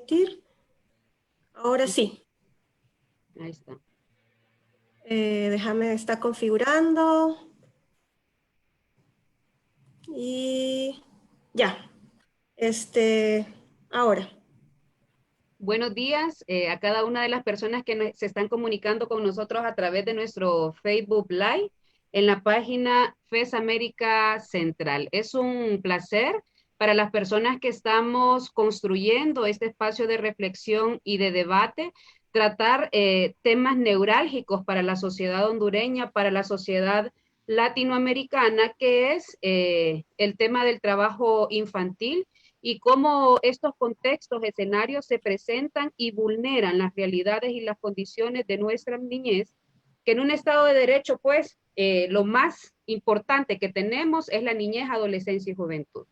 transmitir. Ahora sí. Ahí está. Déjame, está configurando. Y ya. Ahora. Buenos días a cada una de las personas que se están comunicando con nosotros a través de nuestro Facebook Live en la página FES América Central. Es un placer para las personas que estamos construyendo este espacio de reflexión y de debate, tratar temas neurálgicos para la sociedad hondureña, para la sociedad latinoamericana, que es el tema del trabajo infantil y cómo estos contextos, escenarios se presentan y vulneran las realidades y las condiciones de nuestra niñez, que en un Estado de Derecho, pues, lo más importante que tenemos es la niñez, adolescencia y juventud.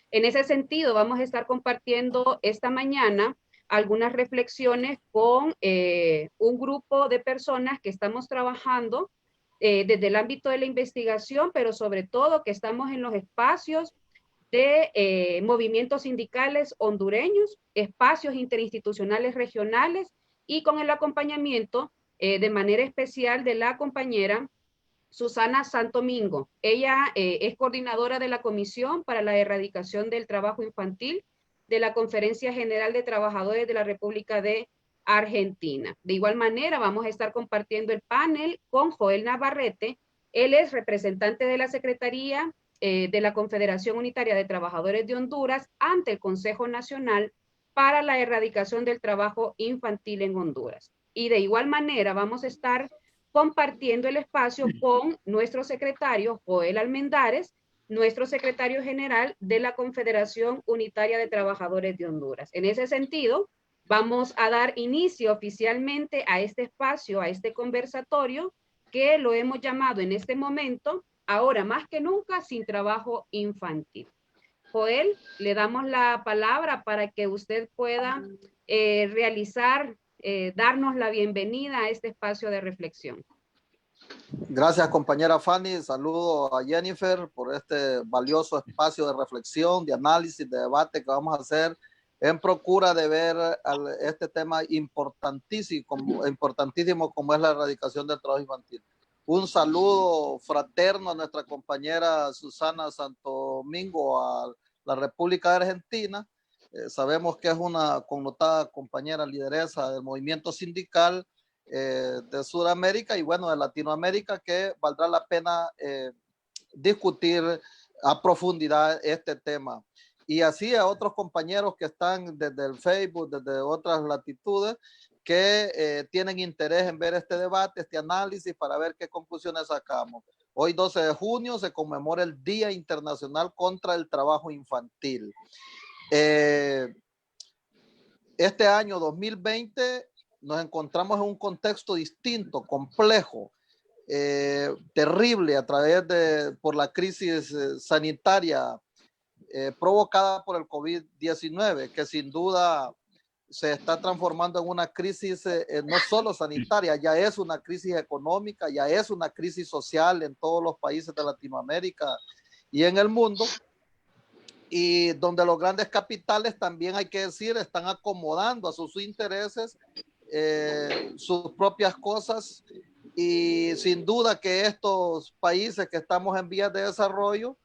En ese sentido, vamos a estar compartiendo esta mañana algunas reflexiones con un grupo de personas que estamos trabajando desde el ámbito de la investigación, pero sobre todo que estamos en los espacios de movimientos sindicales hondureños, espacios interinstitucionales regionales y con el acompañamiento de manera especial de la compañera Susana Santomingo. Ella es coordinadora de la Comisión para la Erradicación del Trabajo Infantil de la Conferencia General de Trabajadores de la República de Argentina. De igual manera, vamos a estar compartiendo el panel con Joel Navarrete. Él es representante de la Secretaría de la Confederación Unitaria de Trabajadores de Honduras ante el Consejo Nacional para la Erradicación del Trabajo Infantil en Honduras. Y de igual manera vamos a estar compartiendo el espacio con nuestro secretario Joel Almendares, nuestro secretario general de la Confederación Unitaria de Trabajadores de Honduras. En ese sentido, vamos a dar inicio oficialmente a este espacio, a este conversatorio, que lo hemos llamado en este momento, ahora más que nunca, sin trabajo infantil. Joel, le damos la palabra para que usted pueda darnos la bienvenida a este espacio de reflexión. Gracias, compañera Fanny. Saludo a Jennifer por este valioso espacio de reflexión, de análisis, de debate que vamos a hacer en procura de ver este tema importantísimo como es la erradicación del trabajo infantil. Un saludo fraterno a nuestra compañera Susana Santomingo, a la República de Argentina. Sabemos que es una connotada compañera lideresa del movimiento sindical de Sudamérica y bueno, de Latinoamérica, que valdrá la pena discutir a profundidad este tema. Y así a otros compañeros que están desde el Facebook, desde otras latitudes, que tienen interés en ver este debate, este análisis, para ver qué conclusiones sacamos. Hoy 12 de junio se conmemora el Día Internacional contra el Trabajo Infantil. Este año 2020 nos encontramos en un contexto distinto, complejo, terrible por la crisis sanitaria provocada por el COVID-19, que sin duda se está transformando en una crisis no solo sanitaria, ya es una crisis económica, ya es una crisis social en todos los países de Latinoamérica y en el mundo, y donde los grandes capitales, también hay que decir, están acomodando a sus intereses sus propias cosas, y sin duda que estos países que estamos en vías de desarrollo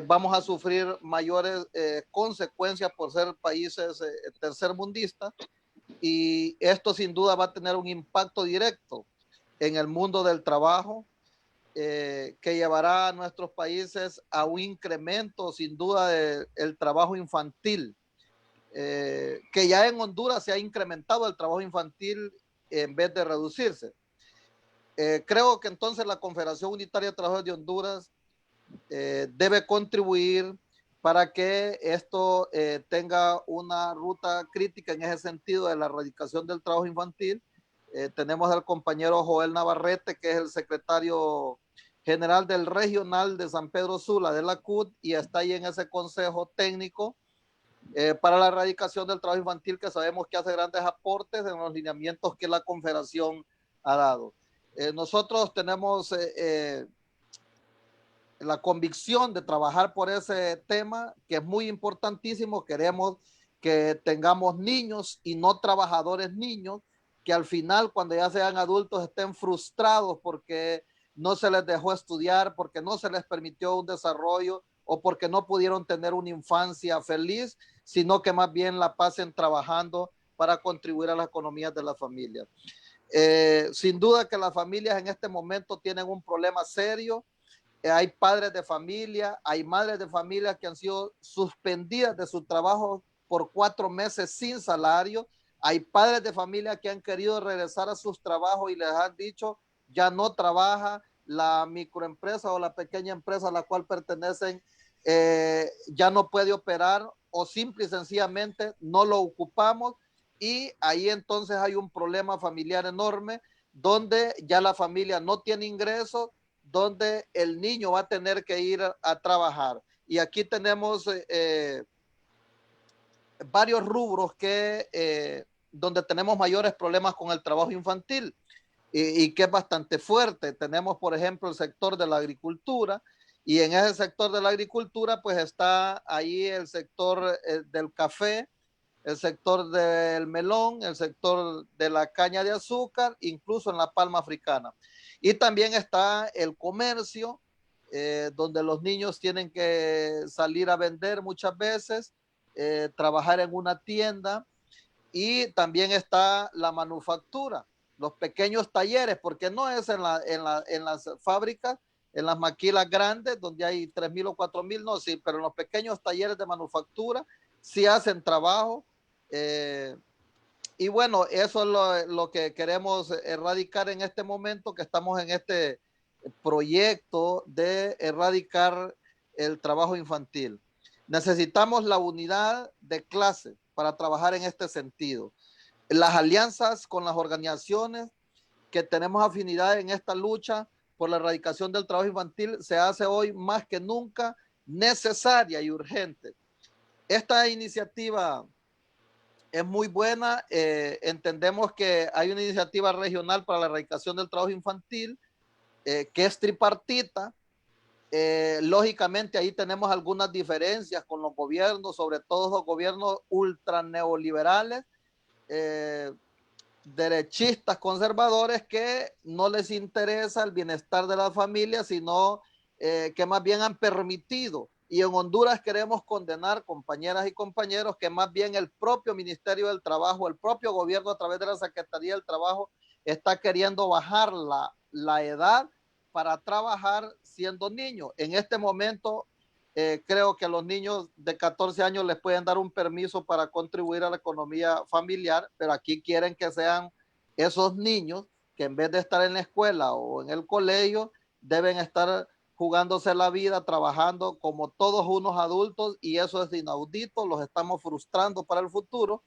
vamos a sufrir mayores consecuencias por ser países tercermundistas, y esto sin duda va a tener un impacto directo en el mundo del trabajo, que llevará a nuestros países a un incremento sin duda del trabajo infantil, que ya en Honduras se ha incrementado el trabajo infantil en vez de reducirse. Creo que entonces la Confederación Unitaria de Trabajadores de Honduras debe contribuir para que esto tenga una ruta crítica en ese sentido de la erradicación del trabajo infantil. Tenemos al compañero Joel Navarrete, que es el secretario general del regional de San Pedro Sula de la CUT, y está ahí en ese consejo técnico para la erradicación del trabajo infantil, que sabemos que hace grandes aportes en los lineamientos que la Confederación ha dado. Nosotros tenemos la convicción de trabajar por ese tema, que es muy importantísimo. Queremos que tengamos niños y no trabajadores niños, que al final cuando ya sean adultos estén frustrados porque no se les dejó estudiar, porque no se les permitió un desarrollo o porque no pudieron tener una infancia feliz, sino que más bien la pasen trabajando para contribuir a la economía de la familia. Sin duda que las familias en este momento tienen un problema serio. Hay padres de familia, hay madres de familia que han sido suspendidas de su trabajo por 4 meses sin salario. Hay padres de familia que han querido regresar a sus trabajos y les han dicho ya no trabaja la microempresa o la pequeña empresa a la cual pertenecen, ya no puede operar o simple y sencillamente no lo ocupamos, y ahí entonces hay un problema familiar enorme donde ya la familia no tiene ingresos, donde el niño va a tener que ir a trabajar. Y aquí tenemos varios rubros donde tenemos mayores problemas con el trabajo infantil y que es bastante fuerte. Tenemos, por ejemplo, el sector de la agricultura, y en ese sector de la agricultura pues está ahí el sector del café, el sector del melón, el sector de la caña de azúcar, incluso en la palma africana. Y también está el comercio, donde los niños tienen que salir a vender muchas veces, trabajar en una tienda, y también está la manufactura, los pequeños talleres, porque no es en las fábricas, en las maquilas grandes, donde hay 3,000 o 4,000, no, sí, pero en los pequeños talleres de manufactura sí hacen trabajo. eh, y bueno, eso es lo que queremos erradicar en este momento, que estamos en este proyecto de erradicar el trabajo infantil. Necesitamos la unidad de clase para trabajar en este sentido. Las alianzas con las organizaciones que tenemos afinidad en esta lucha por la erradicación del trabajo infantil se hace hoy más que nunca necesaria y urgente. Esta iniciativa es muy buena. Entendemos que hay una iniciativa regional para la erradicación del trabajo infantil, que es tripartita. Lógicamente ahí tenemos algunas diferencias con los gobiernos, sobre todo los gobiernos ultra neoliberales, eh, derechistas, conservadores, que no les interesa el bienestar de las familias, sino que más bien han permitido. Y en Honduras queremos condenar, compañeras y compañeros, que más bien el propio Ministerio del Trabajo, el propio gobierno a través de la Secretaría del Trabajo, está queriendo bajar la edad para trabajar siendo niños. En este momento, creo que a los niños de 14 años les pueden dar un permiso para contribuir a la economía familiar, pero aquí quieren que sean esos niños que en vez de estar en la escuela o en el colegio, deben estar jugándose la vida, trabajando como todos unos adultos, y eso es inaudito. Los estamos frustrando para el futuro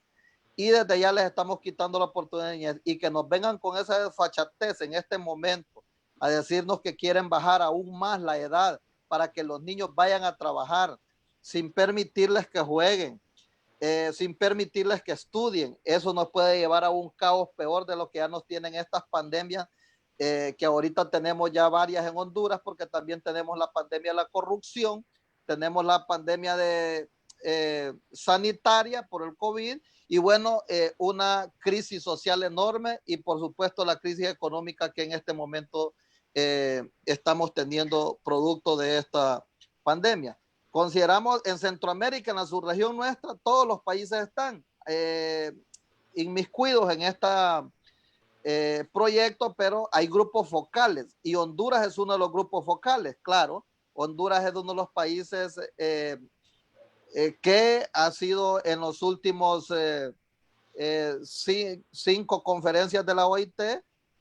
y desde ya les estamos quitando la oportunidad, y que nos vengan con esa desfachatez en este momento a decirnos que quieren bajar aún más la edad para que los niños vayan a trabajar sin permitirles que jueguen, sin permitirles que estudien. Eso nos puede llevar a un caos peor de lo que ya nos tienen estas pandemias, que ahorita tenemos ya varias en Honduras, porque también tenemos la pandemia de la corrupción, tenemos la pandemia de sanitaria por el COVID, y bueno, una crisis social enorme, y por supuesto la crisis económica que en este momento estamos teniendo producto de esta pandemia. Consideramos en Centroamérica, en la subregión nuestra, todos los países están inmiscuidos en esta proyecto, pero hay grupos focales, y Honduras es uno de los grupos focales. Claro, Honduras es uno de los países que ha sido en los últimos 5 conferencias de la OIT,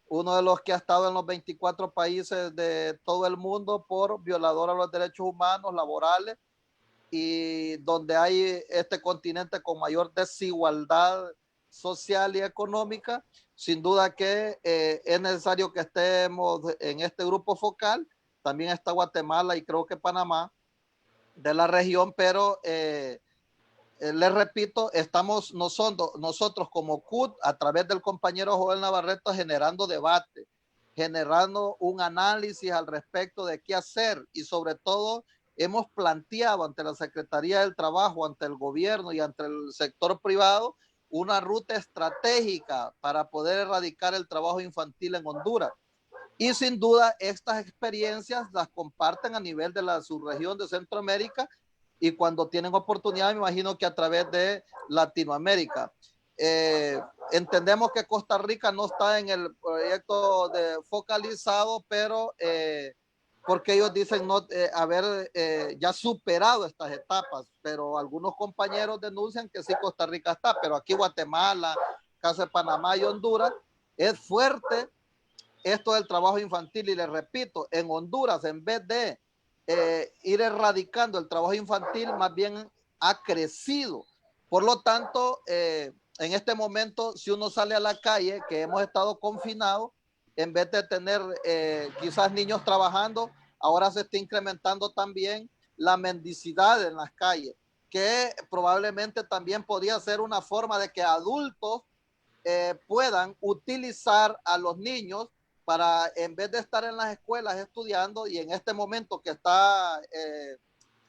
uno de los que ha estado en los 24 países de todo el mundo por violador a los derechos humanos, laborales, y donde hay este continente con mayor desigualdad social y económica. Sin duda que es necesario que estemos en este grupo focal. También está Guatemala y creo que Panamá de la región, pero les repito, estamos nosotros como CUT, a través del compañero Joel Navarrete, generando debate, generando un análisis al respecto de qué hacer, y sobre todo hemos planteado ante la Secretaría del Trabajo, ante el gobierno y ante el sector privado una ruta estratégica para poder erradicar el trabajo infantil en Honduras. Y sin duda estas experiencias las comparten a nivel de la subregión de Centroamérica y cuando tienen oportunidad, me imagino que a través de Latinoamérica. Entendemos que Costa Rica no está en el proyecto focalizado, pero porque ellos dicen no haber ya superado estas etapas, pero algunos compañeros denuncian que sí Costa Rica está, pero aquí Guatemala, caso de Panamá y Honduras, es fuerte esto del trabajo infantil. Y les repito, en Honduras, en vez de ir erradicando el trabajo infantil, más bien ha crecido. Por lo tanto, en este momento, si uno sale a la calle, que hemos estado confinados, en vez de tener quizás niños trabajando, ahora se está incrementando también la mendicidad en las calles, que probablemente también podría ser una forma de que adultos puedan utilizar a los niños para, en vez de estar en las escuelas estudiando, y en este momento que está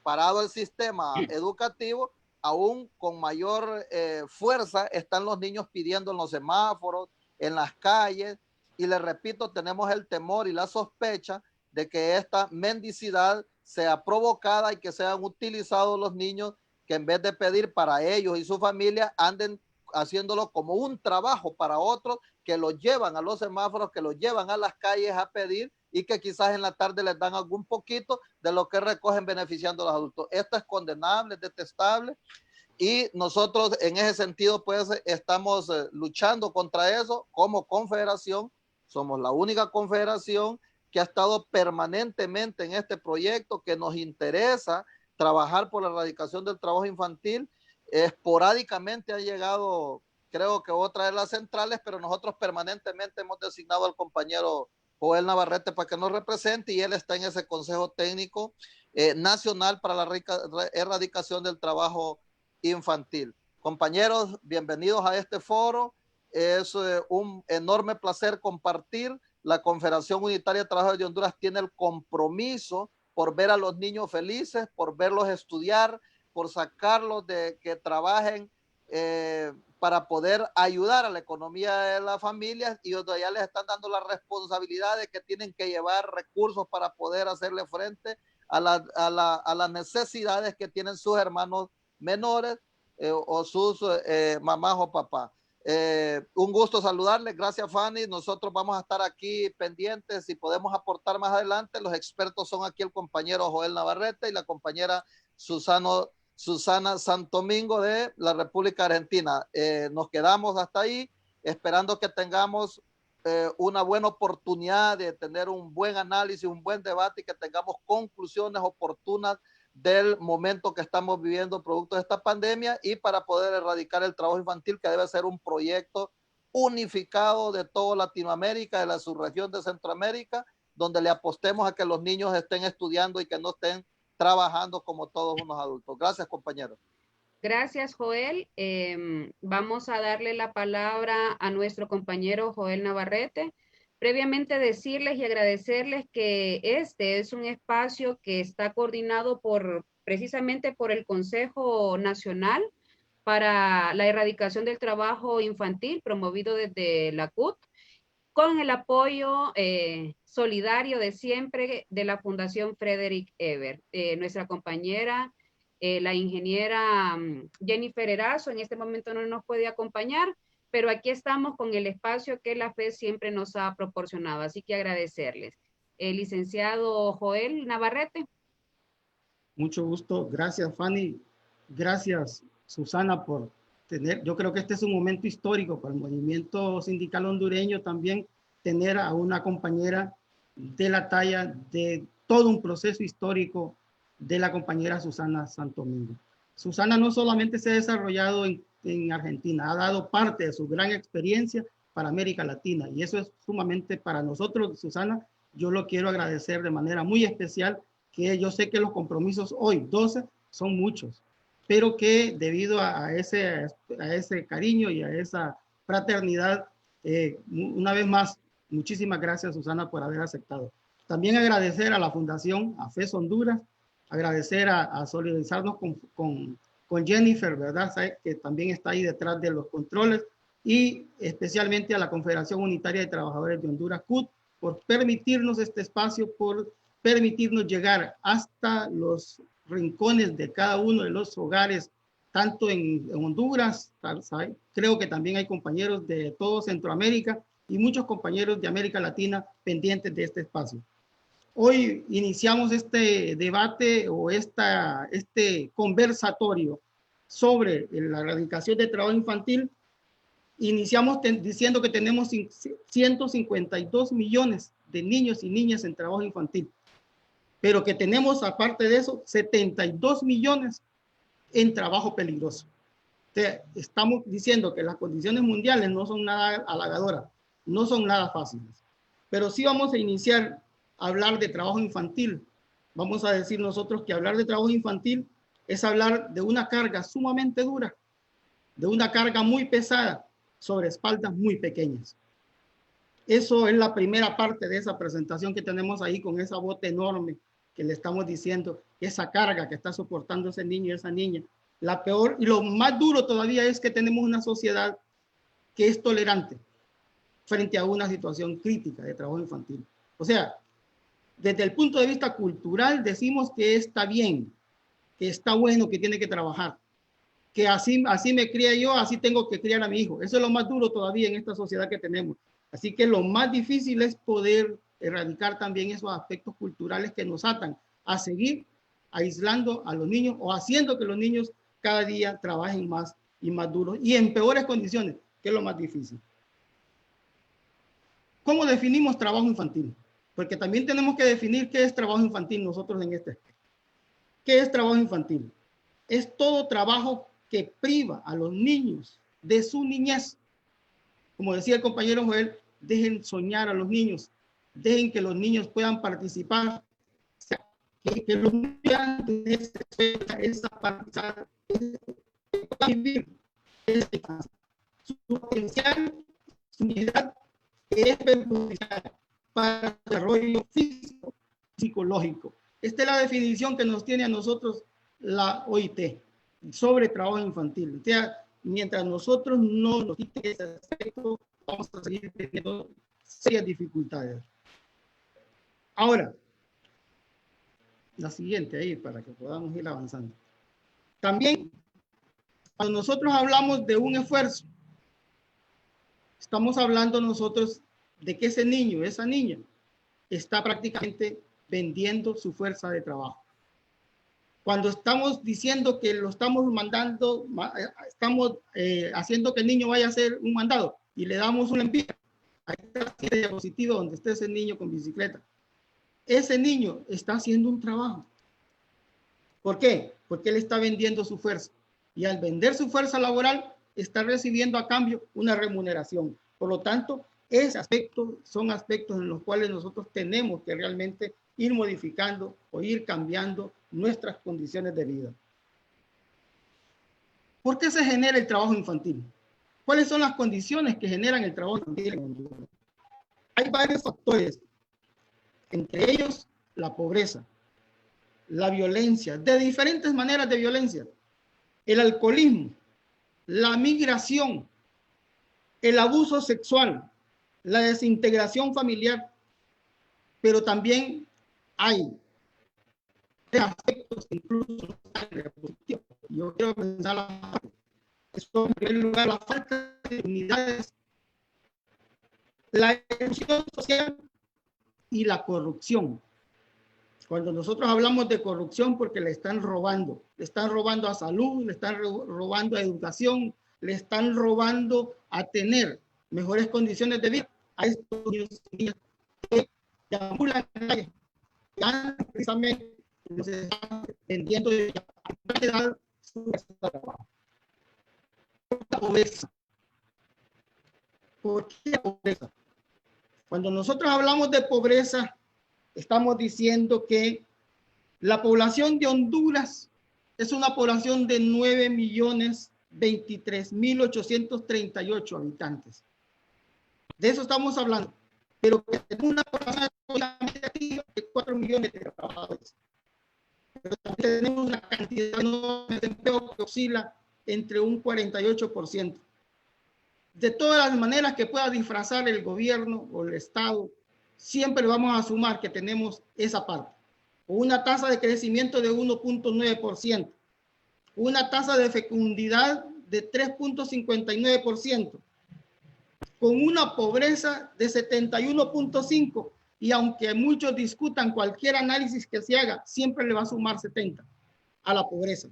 parado el sistema educativo, aún con mayor fuerza están los niños pidiendo en los semáforos, en las calles, y les repito, tenemos el temor y la sospecha de que esta mendicidad sea provocada y que sean utilizados los niños que en vez de pedir para ellos y su familia, anden haciéndolo como un trabajo para otros, que los llevan a los semáforos, que los llevan a las calles a pedir y que quizás en la tarde les dan algún poquito de lo que recogen beneficiando a los adultos. Esto es condenable, es detestable, y nosotros en ese sentido pues estamos luchando contra eso como confederación. Somos la única confederación que ha estado permanentemente en este proyecto, que nos interesa trabajar por la erradicación del trabajo infantil. Esporádicamente han llegado, creo que otras de las centrales, pero nosotros permanentemente hemos designado al compañero Joel Navarrete para que nos represente, y él está en ese Consejo Técnico Nacional para la Erradicación del Trabajo Infantil. Compañeros, bienvenidos a este foro. Es un enorme placer compartir. La Confederación Unitaria de Trabajadores de Honduras tiene el compromiso por ver a los niños felices, por verlos estudiar, por sacarlos de que trabajen para poder ayudar a la economía de las familias, y donde ya les están dando la responsabilidad de que tienen que llevar recursos para poder hacerle frente a las necesidades que tienen sus hermanos menores o sus mamás o papás. Un gusto saludarles. Gracias, Fanny. Nosotros vamos a estar aquí pendientes si podemos aportar más adelante. Los expertos son aquí el compañero Joel Navarrete y la compañera Susana Santomingo de la República Argentina. Nos quedamos hasta ahí, esperando que tengamos una buena oportunidad de tener un buen análisis, un buen debate, y que tengamos conclusiones oportunas del momento que estamos viviendo producto de esta pandemia, y para poder erradicar el trabajo infantil, que debe ser un proyecto unificado de toda Latinoamérica, de la subregión de Centroamérica, donde le apostemos a que los niños estén estudiando y que no estén trabajando como todos unos adultos. Gracias, compañeros. Gracias, Joel. Vamos a darle la palabra a nuestro compañero Joel Navarrete. Previamente decirles y agradecerles que este es un espacio que está coordinado precisamente por el Consejo Nacional para la Erradicación del Trabajo Infantil, promovido desde la CUT, con el apoyo solidario de siempre de la Fundación Frederick Ebert. Nuestra compañera, la ingeniera Jennifer Erazo, en este momento no nos puede acompañar, pero aquí estamos con el espacio que la FES siempre nos ha proporcionado, así que agradecerles. Licenciado Joel Navarrete. Mucho gusto. Gracias, Fanny. Gracias, Susana, por tener, yo creo que este es un momento histórico para el movimiento sindical hondureño también, tener a una compañera de la talla de todo un proceso histórico de la compañera Susana Santomingo. Susana no solamente se ha desarrollado en Argentina, ha dado parte de su gran experiencia para América Latina, y eso es sumamente para nosotros, Susana, yo lo quiero agradecer de manera muy especial, que yo sé que los compromisos hoy, 12, son muchos, pero que debido a ese cariño y a esa fraternidad, una vez más, muchísimas gracias, Susana, por haber aceptado. También agradecer a la Fundación, a FES Honduras, agradecer a solidarizarnos con Jennifer, ¿verdad? ¿Sabe? Que también está ahí detrás de los controles, y especialmente a la Confederación Unitaria de Trabajadores de Honduras, CUT, por permitirnos este espacio, por permitirnos llegar hasta los rincones de cada uno de los hogares, tanto en Honduras, ¿sabe? Creo que también hay compañeros de todo Centroamérica y muchos compañeros de América Latina pendientes de este espacio. Hoy iniciamos este debate o este conversatorio sobre la erradicación de trabajo infantil. Iniciamos diciendo que tenemos 152 millones de niños y niñas en trabajo infantil, pero que tenemos, aparte de eso, 72 millones en trabajo peligroso. O sea, estamos diciendo que las condiciones mundiales no son nada halagadoras, no son nada fáciles, pero sí vamos a iniciar a hablar de trabajo infantil. Vamos a decir nosotros que hablar de trabajo infantil es hablar de una carga sumamente dura, de una carga muy pesada sobre espaldas muy pequeñas. Eso es la primera parte de esa presentación que tenemos ahí, con esa bota enorme que le estamos diciendo, esa carga que está soportando ese niño y esa niña. La peor y lo más duro todavía es que tenemos una sociedad que es tolerante frente a una situación crítica de trabajo infantil. O sea, desde el punto de vista cultural decimos que está bien, que está bueno, que tiene que trabajar, que así me cría yo, así tengo que criar a mi hijo. Eso es lo más duro todavía en esta sociedad que tenemos. Así que lo más difícil es poder erradicar también esos aspectos culturales que nos atan a seguir aislando a los niños o haciendo que los niños cada día trabajen más y más duros y en peores condiciones, que es lo más difícil. ¿Cómo definimos trabajo infantil? Porque también tenemos que definir qué es trabajo infantil nosotros en este aspecto. ¿Qué es trabajo infantil? Es todo trabajo que priva a los niños de su niñez. Como decía el compañero Joel, dejen soñar a los niños, dejen que los niños puedan participar, que los niños puedan vivir su potencial, su unidad es perjudicial para el desarrollo físico, psicológico. Esta es la definición que nos tiene a nosotros la OIT sobre trabajo infantil. O sea, mientras nosotros no nos quiten ese aspecto, vamos a seguir teniendo serias dificultades. Ahora, la siguiente ahí, para que podamos ir avanzando. También, cuando nosotros hablamos de un esfuerzo, estamos hablando nosotros de que ese niño, esa niña, está prácticamente vendiendo su fuerza de trabajo. Cuando estamos diciendo que lo estamos mandando, estamos haciendo que el niño vaya a hacer un mandado y le damos una envía. Ahí está la diapositiva donde está ese niño con bicicleta. Ese niño está haciendo un trabajo. ¿Por qué? Porque él está vendiendo su fuerza. Y al vender su fuerza laboral, está recibiendo a cambio una remuneración. Por lo tanto, ese aspecto son aspectos en los cuales nosotros tenemos que realmente ir modificando o ir cambiando nuestras condiciones de vida. ¿Por qué se genera el trabajo infantil? ¿Cuáles son las condiciones que generan el trabajo infantil en Honduras? Hay varios factores, entre ellos la pobreza, la violencia, de diferentes maneras de violencia, el alcoholismo, la migración, el abuso sexual, la desintegración familiar, pero también hay aspectos que incluso positivos. Yo quiero pensar en primer lugar la falta de unidades, la exclusión social y la corrupción. Cuando nosotros hablamos de corrupción, porque le están robando a salud, le están robando a educación, le están robando a tener mejores condiciones de vida a estos niños y niñas que deambulan en la calle, que precisamente nos están vendiendo su trabajo. La pobreza. ¿Por qué la pobreza? Cuando nosotros hablamos de pobreza, estamos diciendo que la población de Honduras es una población de 9.023.838 habitantes. De eso estamos hablando. Pero que tenemos una población de 4 millones de trabajadores. pero también tenemos una cantidad de desempleo que oscila entre un 48%. De todas las maneras que pueda disfrazar el gobierno o el Estado, siempre vamos a sumar que tenemos esa parte. Una tasa de crecimiento de 1.9%, una tasa de fecundidad de 3.59%, con una pobreza de 71.5%, y aunque muchos discutan cualquier análisis que se haga, siempre le va a sumar 70 a la pobreza.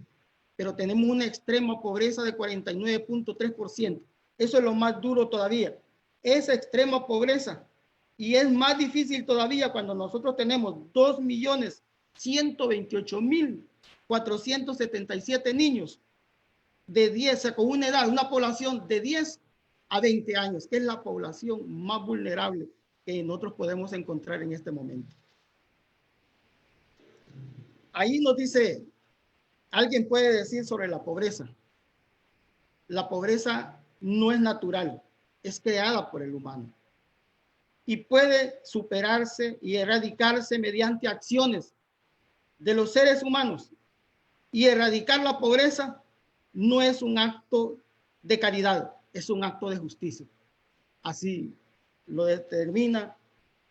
Pero tenemos una extrema pobreza de 49.3%. Eso es lo más duro todavía. Esa extrema pobreza. Y es más difícil todavía cuando nosotros tenemos 2.128.477 niños de 10, con una edad, una población de 10 a 20 años, que es la población más vulnerable que nosotros podemos encontrar en este momento. Ahí nos dice, alguien puede decir sobre la pobreza. La pobreza no es natural, es creada por el humano. Y puede superarse y erradicarse mediante acciones de los seres humanos. Y erradicar la pobreza no es un acto de caridad, es un acto de justicia. Así lo determina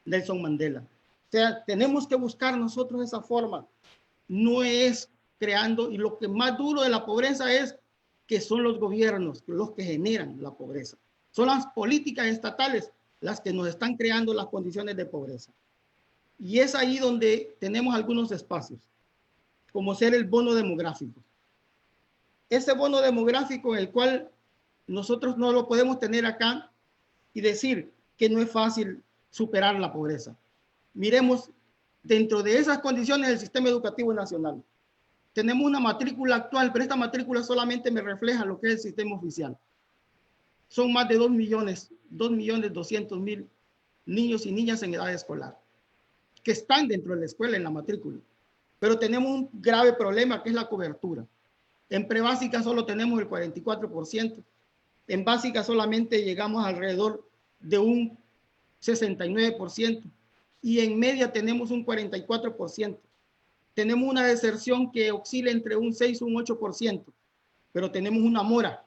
Nelson Mandela. O sea, tenemos que buscar nosotros esa forma. No es creando, y lo que más duro de la pobreza es que son los gobiernos los que generan la pobreza. Son las políticas estatales las que nos están creando las condiciones de pobreza. Y es ahí donde tenemos algunos espacios, como ser el bono demográfico. Ese bono demográfico en el cual nosotros no lo podemos tener acá y decir que no es fácil superar la pobreza. Miremos, dentro de esas condiciones del sistema educativo nacional, tenemos una matrícula actual, pero esta matrícula solamente me refleja lo que es el sistema oficial. Son más de 2.200.000 niños y niñas en edad escolar que están dentro de la escuela en la matrícula. Pero tenemos un grave problema que es la cobertura. En prebásica solo tenemos el 44%, en básica solamente llegamos alrededor de un 69%, y en media tenemos un 44%. Tenemos una deserción que oscila entre un 6 y un 8%, pero tenemos una mora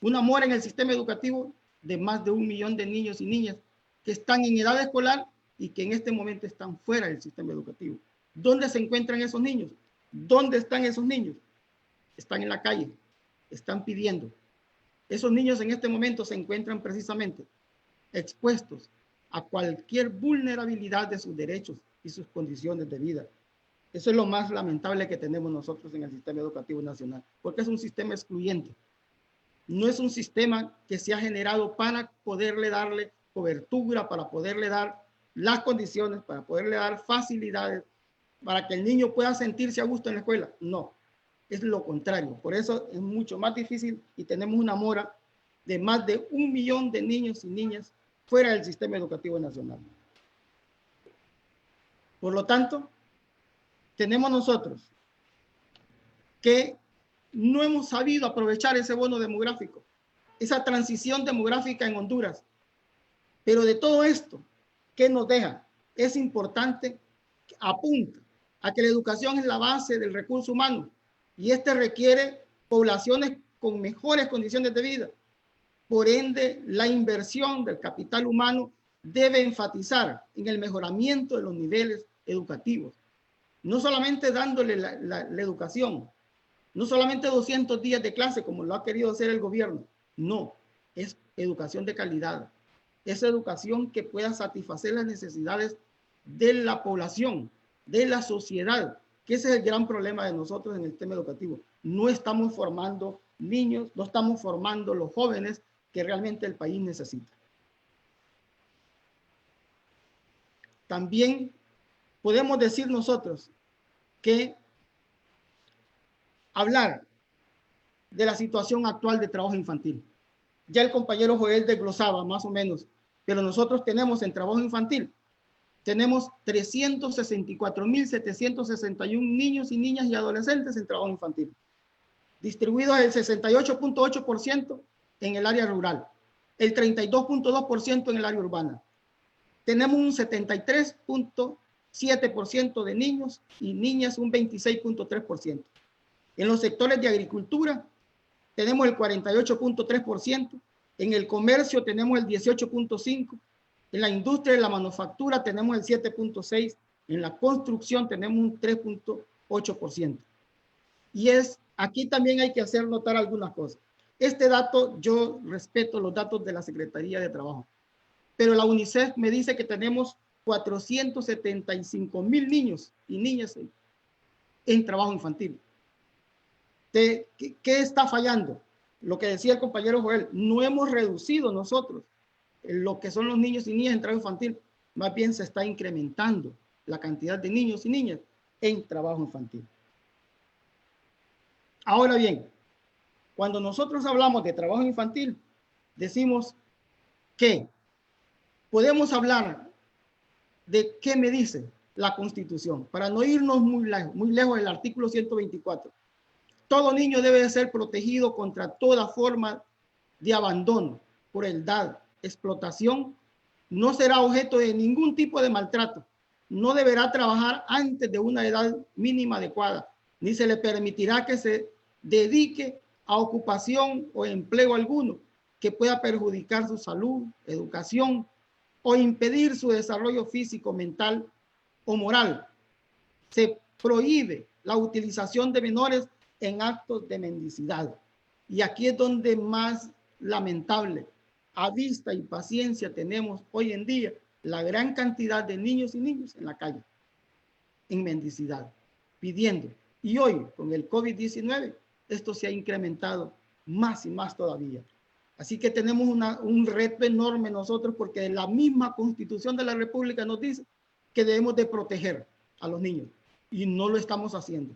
en el sistema educativo de más de 1 millón de niños y niñas que están en edad escolar y que en este momento están fuera del sistema educativo. ¿Dónde se encuentran esos niños? ¿Dónde están esos niños? Están en la calle, están pidiendo. Esos niños en este momento se encuentran precisamente expuestos a cualquier vulnerabilidad de sus derechos y sus condiciones de vida. Eso es lo más lamentable que tenemos nosotros en el sistema educativo nacional, porque es un sistema excluyente. No es un sistema que se ha generado para poderle darle cobertura, para poderle dar las condiciones, para poderle dar facilidades, para que el niño pueda sentirse a gusto en la escuela. No, es lo contrario. Por eso es mucho más difícil y tenemos una mora de más de 1 millón de niños y niñas fuera del sistema educativo nacional. Por lo tanto, tenemos nosotros que no hemos sabido aprovechar ese bono demográfico, esa transición demográfica en Honduras. Pero de todo esto, ¿qué nos deja? Es importante, apunta a que la educación es la base del recurso humano y este requiere poblaciones con mejores condiciones de vida. Por ende, la inversión del capital humano debe enfatizar en el mejoramiento de los niveles educativos. No solamente dándole la educación, no solamente 200 días de clase como lo ha querido hacer el gobierno. No, es educación de calidad. Es educación que pueda satisfacer las necesidades de la población, de la sociedad, que ese es el gran problema de nosotros en el tema educativo. No estamos formando niños, no estamos formando los jóvenes que realmente el país necesita. También podemos decir nosotros que hablar de la situación actual de trabajo infantil. Ya el compañero Joel desglosaba más o menos, pero nosotros tenemos en trabajo infantil, tenemos 364.761 niños y niñas y adolescentes en trabajo infantil, distribuidos el 68.8% en el área rural, el 32.2% en el área urbana. Tenemos un 73.5% 7% de niños y niñas un 26.3%. En los sectores de agricultura tenemos el 48.3%, en el comercio tenemos el 18.5%, en la industria de la manufactura tenemos el 7.6%, en la construcción tenemos un 3.8%. Y aquí también hay que hacer notar algunas cosas. Este dato, yo respeto los datos de la Secretaría de Trabajo, pero la UNICEF me dice que tenemos 475,000 niños y niñas en trabajo infantil. ¿Qué está fallando? Lo que decía el compañero Joel, no hemos reducido nosotros lo que son los niños y niñas en trabajo infantil, más bien se está incrementando la cantidad de niños y niñas en trabajo infantil. Ahora bien, cuando nosotros hablamos de trabajo infantil, decimos que podemos hablar de qué me dice la Constitución, para no irnos muy lejos del artículo 124. Todo niño debe ser protegido contra toda forma de abandono, crueldad, explotación. No será objeto de ningún tipo de maltrato. No deberá trabajar antes de una edad mínima adecuada, ni se le permitirá que se dedique a ocupación o empleo alguno que pueda perjudicar su salud, educación o impedir su desarrollo físico, mental o moral. Se prohíbe la utilización de menores en actos de mendicidad. Y aquí es donde más lamentable, a vista y paciencia, tenemos hoy en día la gran cantidad de niños y niñas en la calle, en mendicidad, pidiendo. Y hoy, con el COVID-19, esto se ha incrementado más y más todavía. Así que tenemos un reto enorme nosotros, porque la misma Constitución de la República nos dice que debemos de proteger a los niños y no lo estamos haciendo.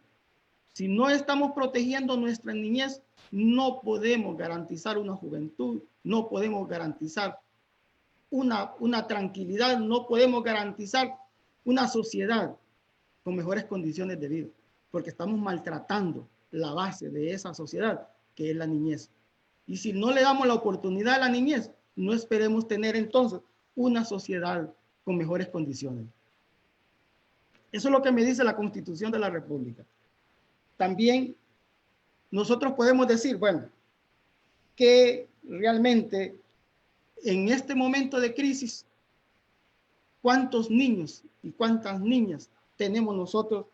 Si no estamos protegiendo nuestra niñez, no podemos garantizar una juventud, no podemos garantizar una tranquilidad, no podemos garantizar una sociedad con mejores condiciones de vida, porque estamos maltratando la base de esa sociedad, que es la niñez. Y si no le damos la oportunidad a la niñez, no esperemos tener entonces una sociedad con mejores condiciones. Eso es lo que me dice la Constitución de la República. También nosotros podemos decir, bueno, que realmente en este momento de crisis, ¿cuántos niños y cuántas niñas tenemos nosotros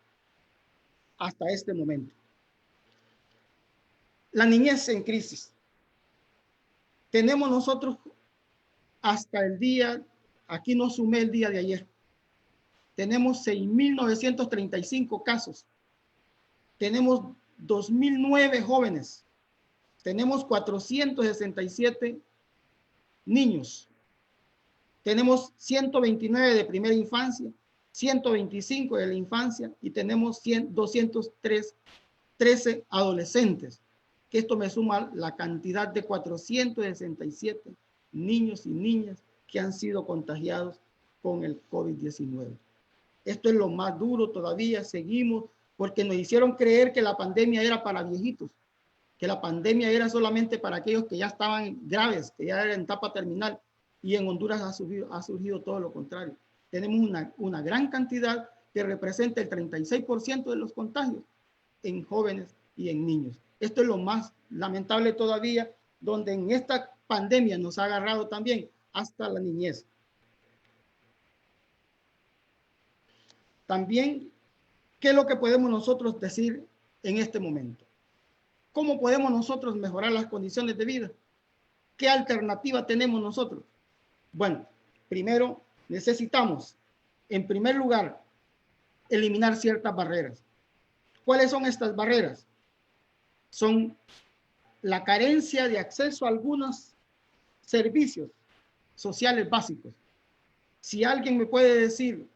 hasta este momento? La niñez en crisis. Tenemos nosotros hasta el día, aquí no sumé el día de ayer, tenemos 6.935 casos. Tenemos 2.009 jóvenes. Tenemos 467 niños. Tenemos 129 de primera infancia, 125 de la infancia y tenemos 213 adolescentes. Que esto me suma la cantidad de 467 niños y niñas que han sido contagiados con el COVID-19. Esto es lo más duro todavía, seguimos, porque nos hicieron creer que la pandemia era para viejitos, que la pandemia era solamente para aquellos que ya estaban graves, que ya eran en etapa terminal, y en Honduras ha surgido todo lo contrario. Tenemos una gran cantidad que representa el 36% de los contagios en jóvenes y en niños. Esto es lo más lamentable todavía, donde en esta pandemia nos ha agarrado también hasta la niñez. También, ¿qué es lo que podemos nosotros decir en este momento? ¿Cómo podemos nosotros mejorar las condiciones de vida? ¿Qué alternativa tenemos nosotros? Bueno, primero necesitamos, en primer lugar, eliminar ciertas barreras. ¿Cuáles son estas barreras? Son la carencia de acceso a algunos servicios sociales básicos. Si alguien me puede decir,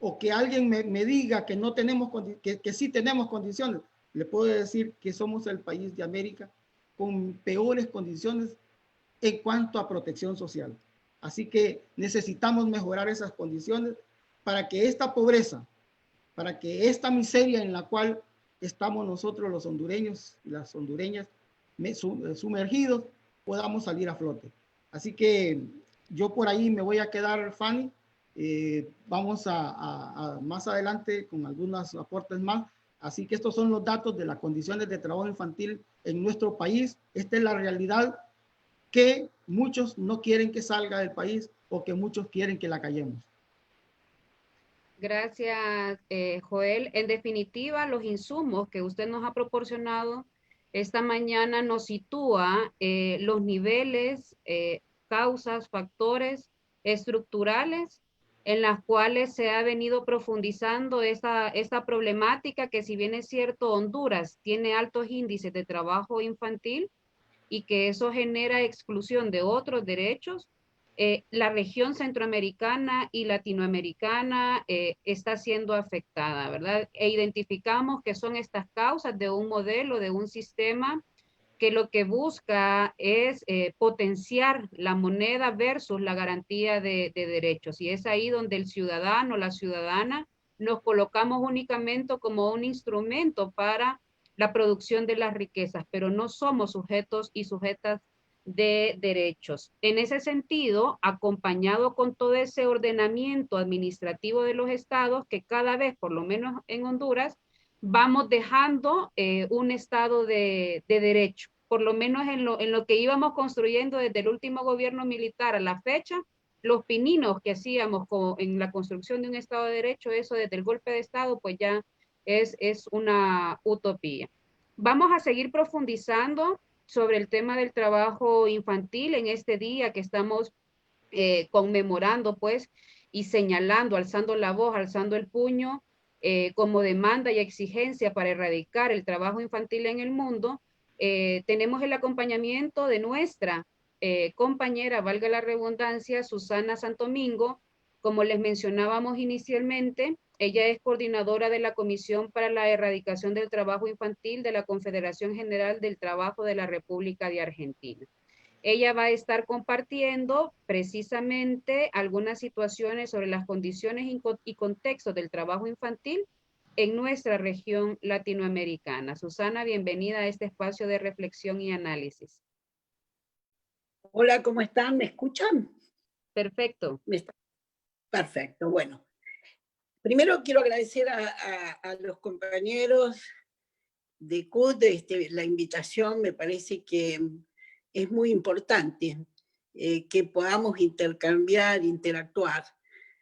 o que alguien me diga que no tenemos, que sí tenemos condiciones, le puedo decir que somos el país de América con peores condiciones en cuanto a protección social. Así que necesitamos mejorar esas condiciones para que esta pobreza, para que esta miseria en la cual estamos nosotros los hondureños y las hondureñas sumergidos, podamos salir a flote. Así que yo por ahí me voy a quedar, Fanny, Vamos más adelante con algunos aportes más. Así que estos son los datos de las condiciones de trabajo infantil en nuestro país. Esta es la realidad que muchos no quieren que salga del país o que muchos quieren que la callemos. Gracias, Joel. En definitiva, los insumos que usted nos ha proporcionado esta mañana nos sitúa los niveles, causas, factores estructurales en las cuales se ha venido profundizando esta problemática que, si bien es cierto, Honduras tiene altos índices de trabajo infantil y que eso genera exclusión de otros derechos, la región centroamericana y latinoamericana está siendo afectada, ¿verdad? E identificamos que son estas causas de un modelo, de un sistema que lo que busca es potenciar la moneda versus la garantía de derechos. Y es ahí donde el ciudadano, la ciudadana, nos colocamos únicamente como un instrumento para la producción de las riquezas, pero no somos sujetos y sujetas de derechos. En ese sentido, acompañado con todo ese ordenamiento administrativo de los estados, que cada vez, por lo menos en Honduras, vamos dejando un estado de derecho, por lo menos en lo que íbamos construyendo desde el último gobierno militar a la fecha, los pininos que hacíamos en la construcción de un estado de derecho, eso desde el golpe de estado, pues ya es una utopía. Vamos a seguir profundizando sobre el tema del trabajo infantil en este día que estamos conmemorando, pues, y señalando, alzando la voz, alzando el puño, como demanda y exigencia para erradicar el trabajo infantil en el mundo. Tenemos el acompañamiento de nuestra compañera, valga la redundancia, Susana Santomingo. Como les mencionábamos inicialmente, ella es coordinadora de la Comisión para la Erradicación del Trabajo Infantil de la Confederación General del Trabajo de la República de Argentina. Ella va a estar compartiendo precisamente algunas situaciones sobre las condiciones y contextos del trabajo infantil en nuestra región latinoamericana. Susana, bienvenida a este espacio de reflexión y análisis. Hola, ¿cómo están? ¿Me escuchan? Perfecto. Perfecto, bueno. Primero quiero agradecer a los compañeros de CUT la invitación. Me parece que es muy importante que podamos intercambiar, interactuar.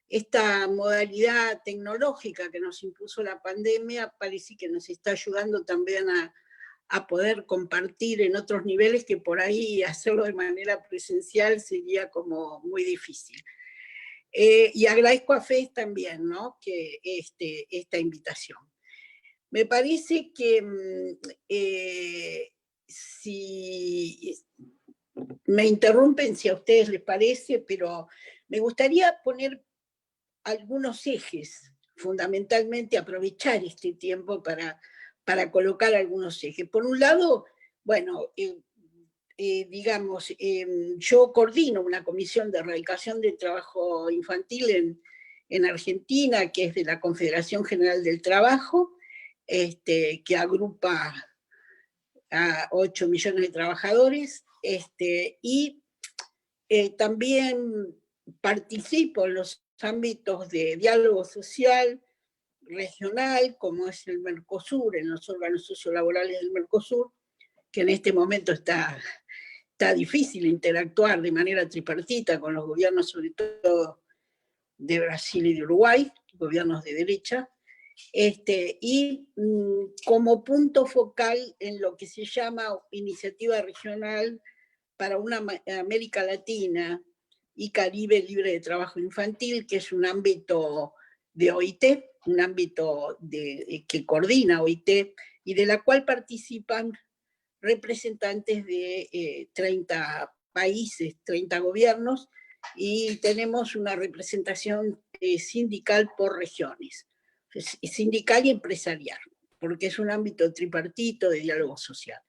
Esta modalidad tecnológica que nos impuso la pandemia parece que nos está ayudando también a poder compartir en otros niveles que por ahí hacerlo de manera presencial sería como muy difícil. Y agradezco a FES también, ¿no?, que esta invitación. Me parece que si me interrumpen si a ustedes les parece, pero me gustaría poner algunos ejes, fundamentalmente aprovechar este tiempo para colocar algunos ejes. Por un lado, bueno, digamos, yo coordino una comisión de erradicación del trabajo infantil en Argentina, que es de la Confederación General del Trabajo, que agrupa a 8 millones de trabajadores, y también participo en los ámbitos de diálogo social regional, como es el Mercosur, en los órganos sociolaborales del Mercosur, que en este momento está difícil interactuar de manera tripartita con los gobiernos, sobre todo de Brasil y de Uruguay, gobiernos de derecha, y como punto focal en lo que se llama Iniciativa Regional para una América Latina y Caribe libre de trabajo infantil, que es un ámbito de OIT, un ámbito que coordina OIT, y de la cual participan representantes de 30 países, 30 gobiernos, y tenemos una representación sindical por regiones, sindical y empresarial, porque es un ámbito tripartito de diálogo social.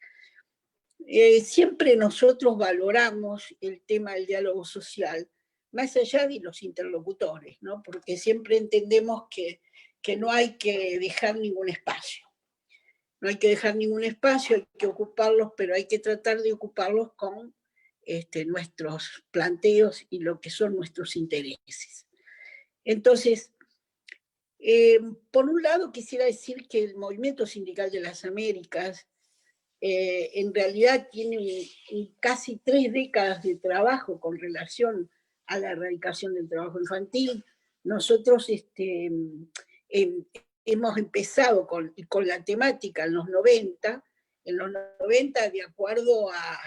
Siempre nosotros valoramos el tema del diálogo social, más allá de los interlocutores, ¿no?, porque siempre entendemos que no hay que dejar ningún espacio. No hay que dejar ningún espacio, hay que ocuparlos, pero hay que tratar de ocuparlos con nuestros planteos y lo que son nuestros intereses. Entonces, por un lado quisiera decir que el Movimiento Sindical de las Américas en realidad tiene casi 3 décadas de trabajo con relación a la erradicación del trabajo infantil. Nosotros hemos empezado con la temática en los 90, de acuerdo a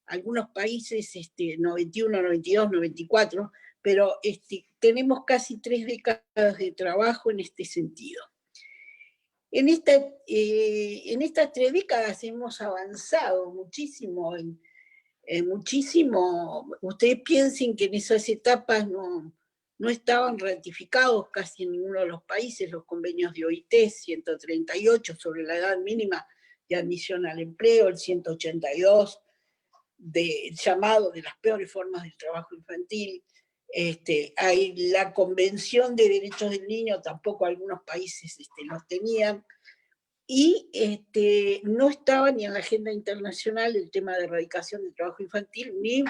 algunos países, 91, 92, 94, pero tenemos casi 3 décadas de trabajo en este sentido. En estas 3 décadas hemos avanzado muchísimo, ustedes piensen que en esas etapas no estaban ratificados casi en ninguno de los países los convenios de OIT, 138 sobre la edad mínima de admisión al empleo, el 182 llamado de las peores formas del trabajo infantil. Hay la Convención de Derechos del Niño, tampoco algunos países los tenían, y no estaba ni en la agenda internacional el tema de erradicación del trabajo infantil, ni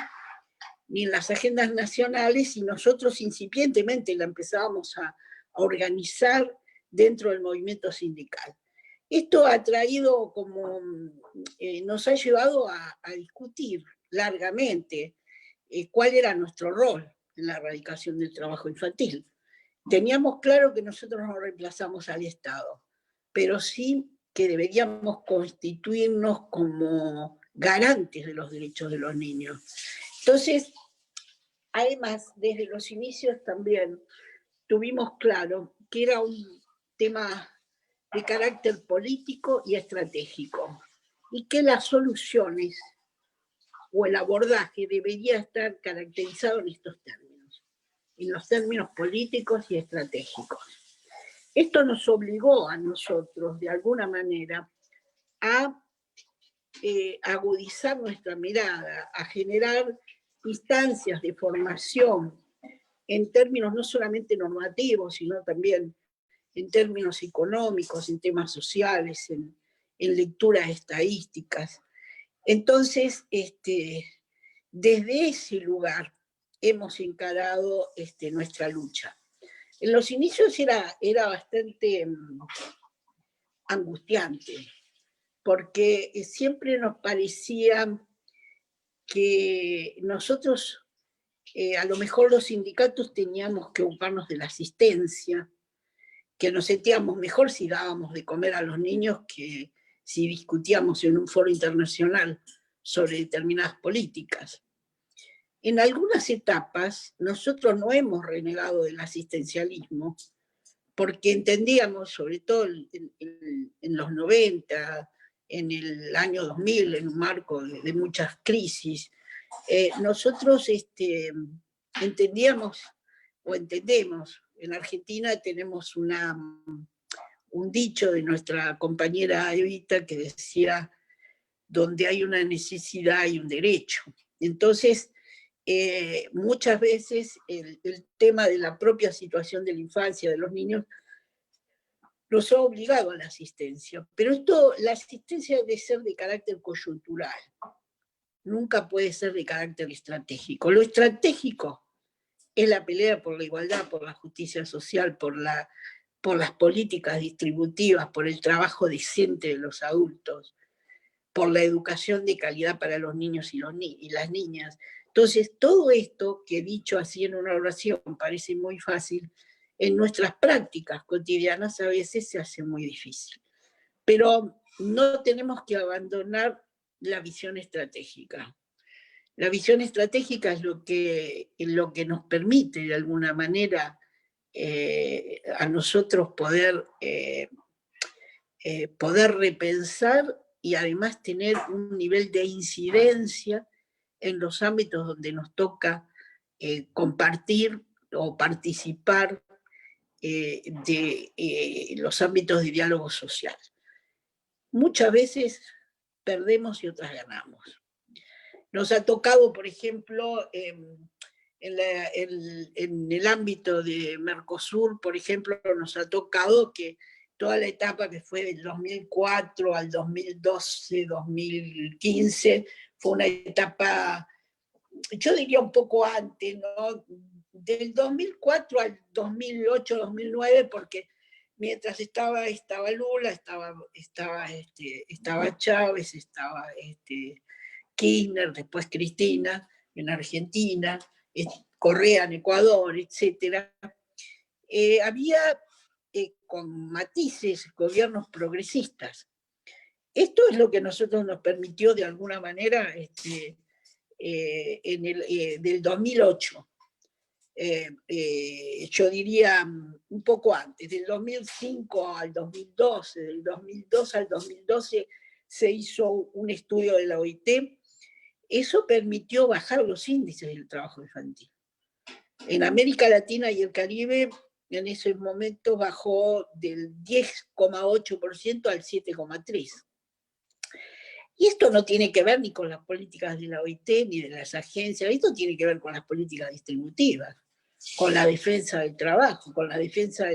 en las agendas nacionales, y nosotros incipientemente la empezábamos a organizar dentro del movimiento sindical. Esto ha traído nos ha llevado a discutir largamente cuál era nuestro rol en la erradicación del trabajo infantil. Teníamos claro que nosotros no reemplazamos al Estado, pero sí que deberíamos constituirnos como garantes de los derechos de los niños. Entonces, además, desde los inicios también tuvimos claro que era un tema de carácter político y estratégico, y que las soluciones o el abordaje debería estar caracterizado en estos términos, en los términos políticos y estratégicos. Esto nos obligó a nosotros, de alguna manera, a agudizar nuestra mirada, a generar instancias de formación en términos no solamente normativos, sino también en términos económicos, en temas sociales, en lecturas estadísticas. Entonces, desde ese lugar hemos encarado nuestra lucha. En los inicios era bastante angustiante, porque siempre nos parecía que nosotros, a lo mejor los sindicatos teníamos que ocuparnos de la asistencia, que nos sentíamos mejor si dábamos de comer a los niños que si discutíamos en un foro internacional sobre determinadas políticas. En algunas etapas nosotros no hemos renegado del asistencialismo, porque entendíamos, sobre todo en los 90, en el año 2000, en un marco de muchas crisis, nosotros entendíamos o entendemos. En Argentina tenemos un dicho de nuestra compañera Evita que decía: donde hay una necesidad hay un derecho. Entonces, muchas veces el tema de la propia situación de la infancia, de los niños, nos ha obligado a la asistencia. Pero la asistencia debe ser de carácter coyuntural, nunca puede ser de carácter estratégico. Lo estratégico es la pelea por la igualdad, por la justicia social, por las políticas distributivas, por el trabajo decente de los adultos, por la educación de calidad para los niños y las niñas. Entonces, todo esto que he dicho así en una oración parece muy fácil, en nuestras prácticas cotidianas a veces se hace muy difícil. Pero no tenemos que abandonar la visión estratégica. La visión estratégica es lo que nos permite, de alguna manera, a nosotros poder repensar y además tener un nivel de incidencia en los ámbitos donde nos toca compartir o participar de los ámbitos de diálogo social. Muchas veces perdemos y otras ganamos. Nos ha tocado, por ejemplo, en el ámbito de Mercosur, por ejemplo, nos ha tocado que toda la etapa que fue del 2004 al 2012, 2015, fue una etapa, yo diría un poco antes, ¿no? del 2004 al 2008-2009, porque mientras estaba Lula, estaba Chávez, estaba Kirchner, después Cristina en Argentina, Correa en Ecuador, etc. Había con matices gobiernos progresistas. Esto es lo que a nosotros nos permitió de alguna manera del 2008. Yo diría un poco antes, del 2005 al 2012, del 2002 al 2012 se hizo un estudio de la OIT. Eso permitió bajar los índices del trabajo infantil. En América Latina y el Caribe, en ese momento bajó del 10,8% al 7,3%. Y esto no tiene que ver ni con las políticas de la OIT ni de las agencias, esto tiene que ver con las políticas distributivas, con la defensa del trabajo, con la defensa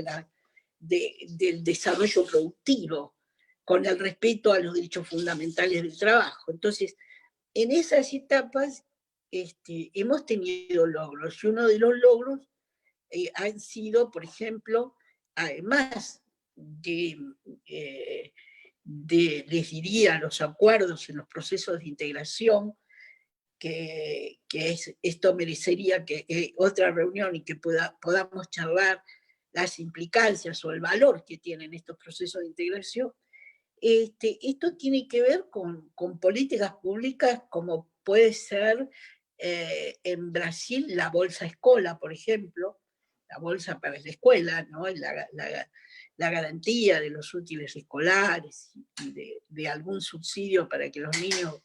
del desarrollo productivo, con el respeto a los derechos fundamentales del trabajo. Entonces, en esas etapas hemos tenido logros, y uno de los logros han sido, por ejemplo, además les diría, los acuerdos en los procesos de integración, esto merecería que otra reunión y que podamos charlar las implicancias o el valor que tienen estos procesos de integración. Esto tiene que ver con políticas públicas como puede ser en Brasil la Bolsa Escola, por ejemplo, la bolsa para la escuela, ¿no? La garantía de los útiles escolares y de algún subsidio para que los niños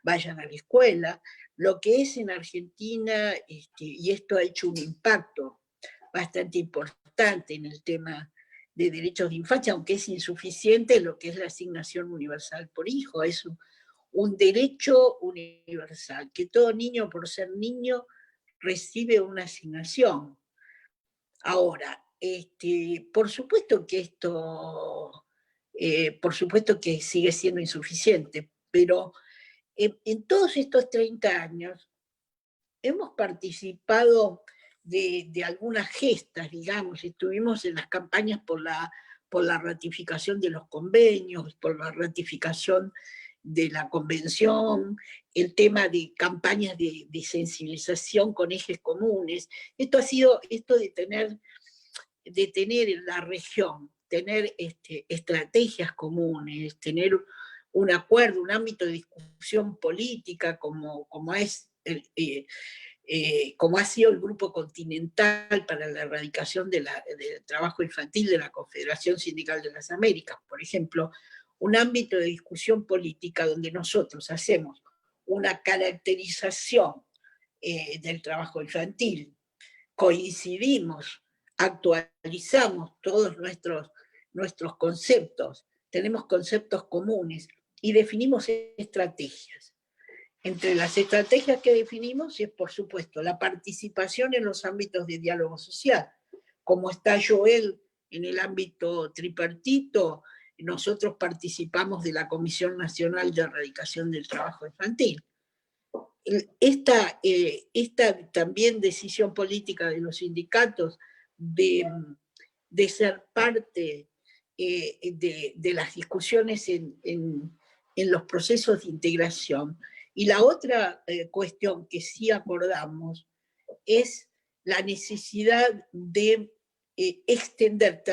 vayan a la escuela. Lo que es en Argentina, y esto ha hecho un impacto bastante importante en el tema de derechos de infancia, aunque es insuficiente lo que es la asignación universal por hijo, es un derecho universal, que todo niño por ser niño recibe una asignación. Ahora, por supuesto que por supuesto que sigue siendo insuficiente, pero en todos estos 30 años hemos participado de algunas gestas, digamos, estuvimos en las campañas por la ratificación de los convenios, por la ratificación de la convención, el tema de campañas de sensibilización con ejes comunes. Esto ha sido esto de tener en la región, tener estrategias comunes, tener un acuerdo, un ámbito de discusión política como ha sido el Grupo Continental para la Erradicación del Trabajo Infantil de la Confederación Sindical de las Américas, por ejemplo, un ámbito de discusión política donde nosotros hacemos una caracterización del trabajo infantil, coincidimos, actualizamos todos nuestros conceptos, tenemos conceptos comunes y definimos estrategias. Entre las estrategias que definimos es, por supuesto, la participación en los ámbitos de diálogo social. Como está Joel en el ámbito tripartito, nosotros participamos de la Comisión Nacional de Erradicación del Trabajo Infantil. Esta también decisión política de los sindicatos de ser parte de las discusiones en los procesos de integración. Y la otra cuestión que sí acordamos es la necesidad de extender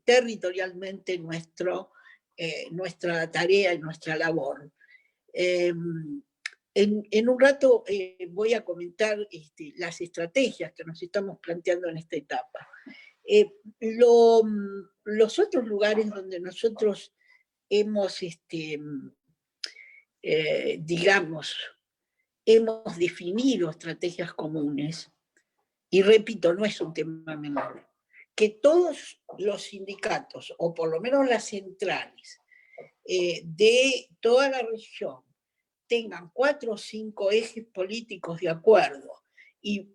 territorialmente nuestra tarea y nuestra labor. En un rato voy a comentar las estrategias que nos estamos planteando en esta etapa. Los otros lugares donde nosotros hemos, digamos, hemos definido estrategias comunes, y repito, no es un tema menor, que todos los sindicatos, o por lo menos las centrales de toda la región, tengan 4 o 5 ejes políticos de acuerdo y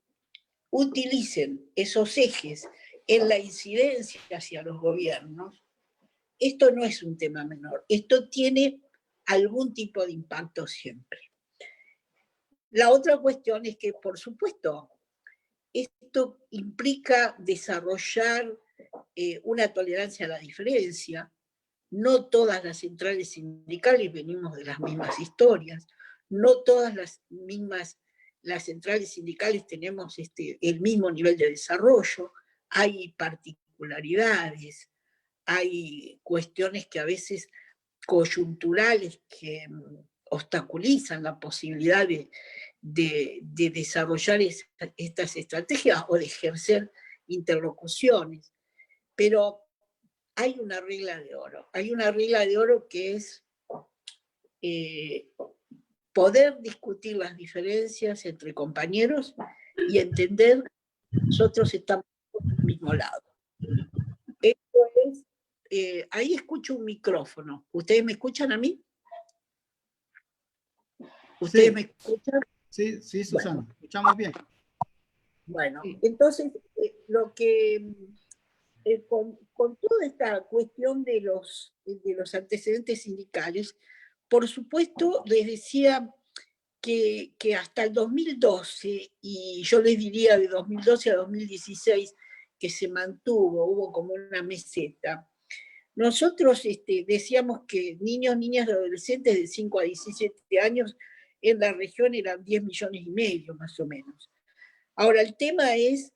utilicen esos ejes en la incidencia hacia los gobiernos, esto no es un tema menor, esto tiene algún tipo de impacto siempre. La otra cuestión es que, por supuesto, esto implica desarrollar una tolerancia a la diferencia. No todas las centrales sindicales venimos de las mismas historias, no todas las centrales sindicales tenemos el mismo nivel de desarrollo, hay particularidades, hay cuestiones que a veces coyunturales que obstaculizan la posibilidad de desarrollar estas estrategias o de ejercer interlocuciones. Pero hay una regla de oro que es poder discutir las diferencias entre compañeros y entender que nosotros estamos al mismo lado. Esto es, ahí escucho un micrófono. ¿Ustedes me escuchan a mí? ¿Ustedes me escuchan? Sí, sí, Susana, escuchamos bien. Bueno, entonces, lo que con toda esta cuestión de los antecedentes sindicales, por supuesto, les decía que hasta el 2012, y yo les diría de 2012 a 2016, que se mantuvo, hubo como una meseta. Nosotros decíamos que niños, niñas y adolescentes de 5 a 17 años en la región eran 10 millones y medio, más o menos. Ahora, el tema es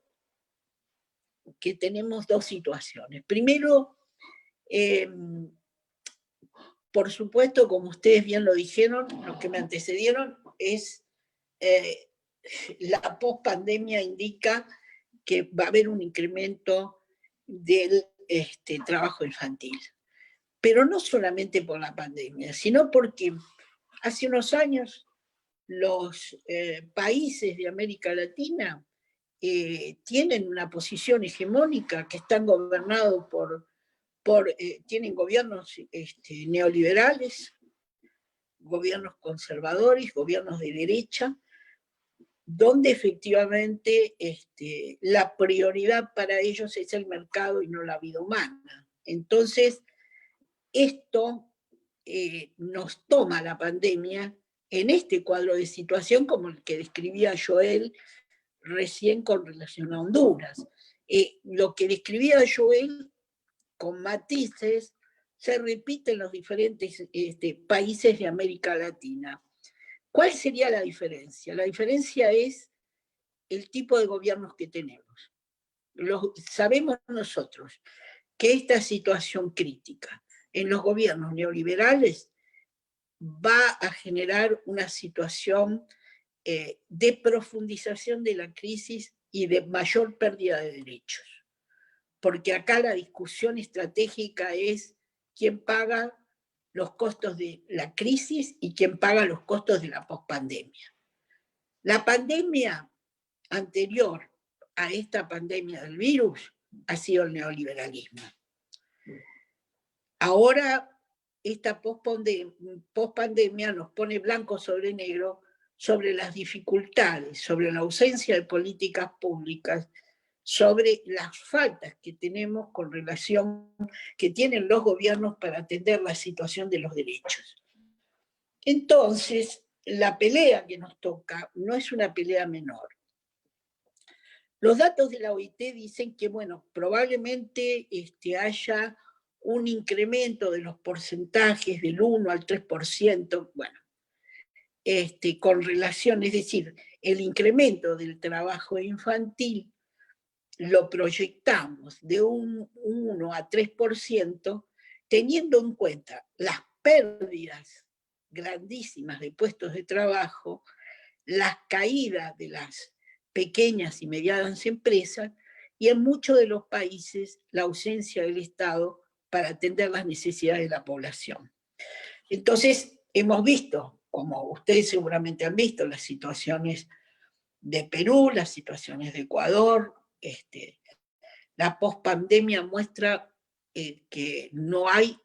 que tenemos dos situaciones. Primero, por supuesto, como ustedes bien lo dijeron, los que me antecedieron, es la pospandemia indica que va a haber un incremento del trabajo infantil. Pero no solamente por la pandemia, sino porque hace unos años los países de América Latina tienen una posición hegemónica, que están gobernados tienen gobiernos neoliberales, gobiernos conservadores, gobiernos de derecha, donde efectivamente la prioridad para ellos es el mercado y no la vida humana. Entonces, esto nos toma la pandemia en este cuadro de situación como el que describía Joel recién con relación a Honduras. Lo que describía Joel con matices se repite en los diferentes países de América Latina. ¿Cuál sería la diferencia? La diferencia es el tipo de gobiernos que tenemos. Sabemos nosotros que esta situación crítica en los gobiernos neoliberales va a generar una situación de profundización de la crisis y de mayor pérdida de derechos. Porque acá la discusión estratégica es quién paga los costos de la crisis y quién paga los costos de la pospandemia. La pandemia anterior a esta pandemia del virus ha sido el neoliberalismo. Ahora esta pospandemia nos pone blanco sobre negro sobre las dificultades, sobre la ausencia de políticas públicas, sobre las faltas que tenemos con relación que tienen los gobiernos para atender la situación de los derechos. Entonces, la pelea que nos toca no es una pelea menor. Los datos de la OIT dicen que, bueno, probablemente haya un incremento de los porcentajes del 1 al 3%, bueno, con relación, es decir, el incremento del trabajo infantil lo proyectamos de un 1 a 3%, teniendo en cuenta las pérdidas grandísimas de puestos de trabajo, las caídas de las pequeñas y medianas empresas, y en muchos de los países la ausencia del Estado para atender las necesidades de la población. Entonces, hemos visto, como ustedes seguramente han visto, las situaciones de Perú, las situaciones de Ecuador, la pospandemia muestra que no hay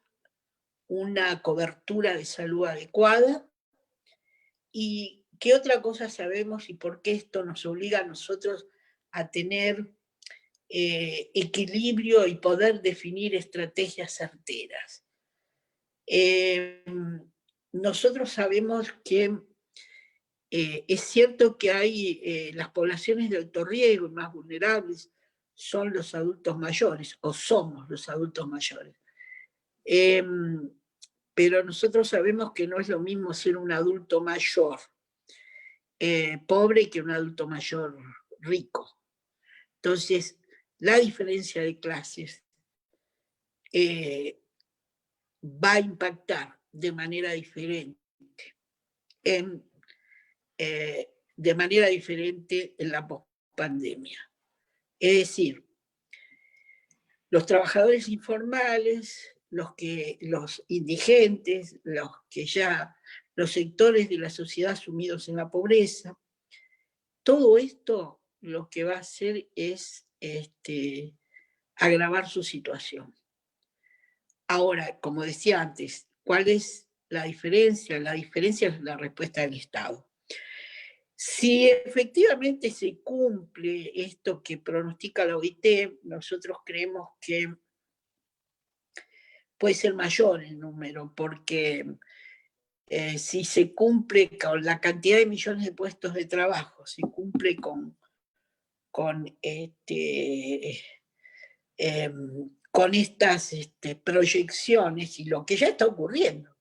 una cobertura de salud adecuada. ¿Y qué otra cosa sabemos y por qué esto nos obliga a nosotros a tener equilibrio y poder definir estrategias certeras? Nosotros sabemos que Es cierto que hay las poblaciones de alto riesgo y más vulnerables son los adultos mayores, o somos los adultos mayores. Pero nosotros sabemos que no es lo mismo ser un adulto mayor pobre que un adulto mayor rico. Entonces, la diferencia de clases va a impactar de manera diferente de manera diferente en la pospandemia. Es decir, los trabajadores informales, los indigentes, los sectores de la sociedad sumidos en la pobreza, todo esto lo que va a hacer es agravar su situación. Ahora, como decía antes, ¿cuál es la diferencia? La diferencia es la respuesta del Estado. Si efectivamente se cumple esto que pronostica la OIT, nosotros creemos que puede ser mayor el número, porque si se cumple con la cantidad de millones de puestos de trabajo, se cumple con estas proyecciones y lo que ya está ocurriendo.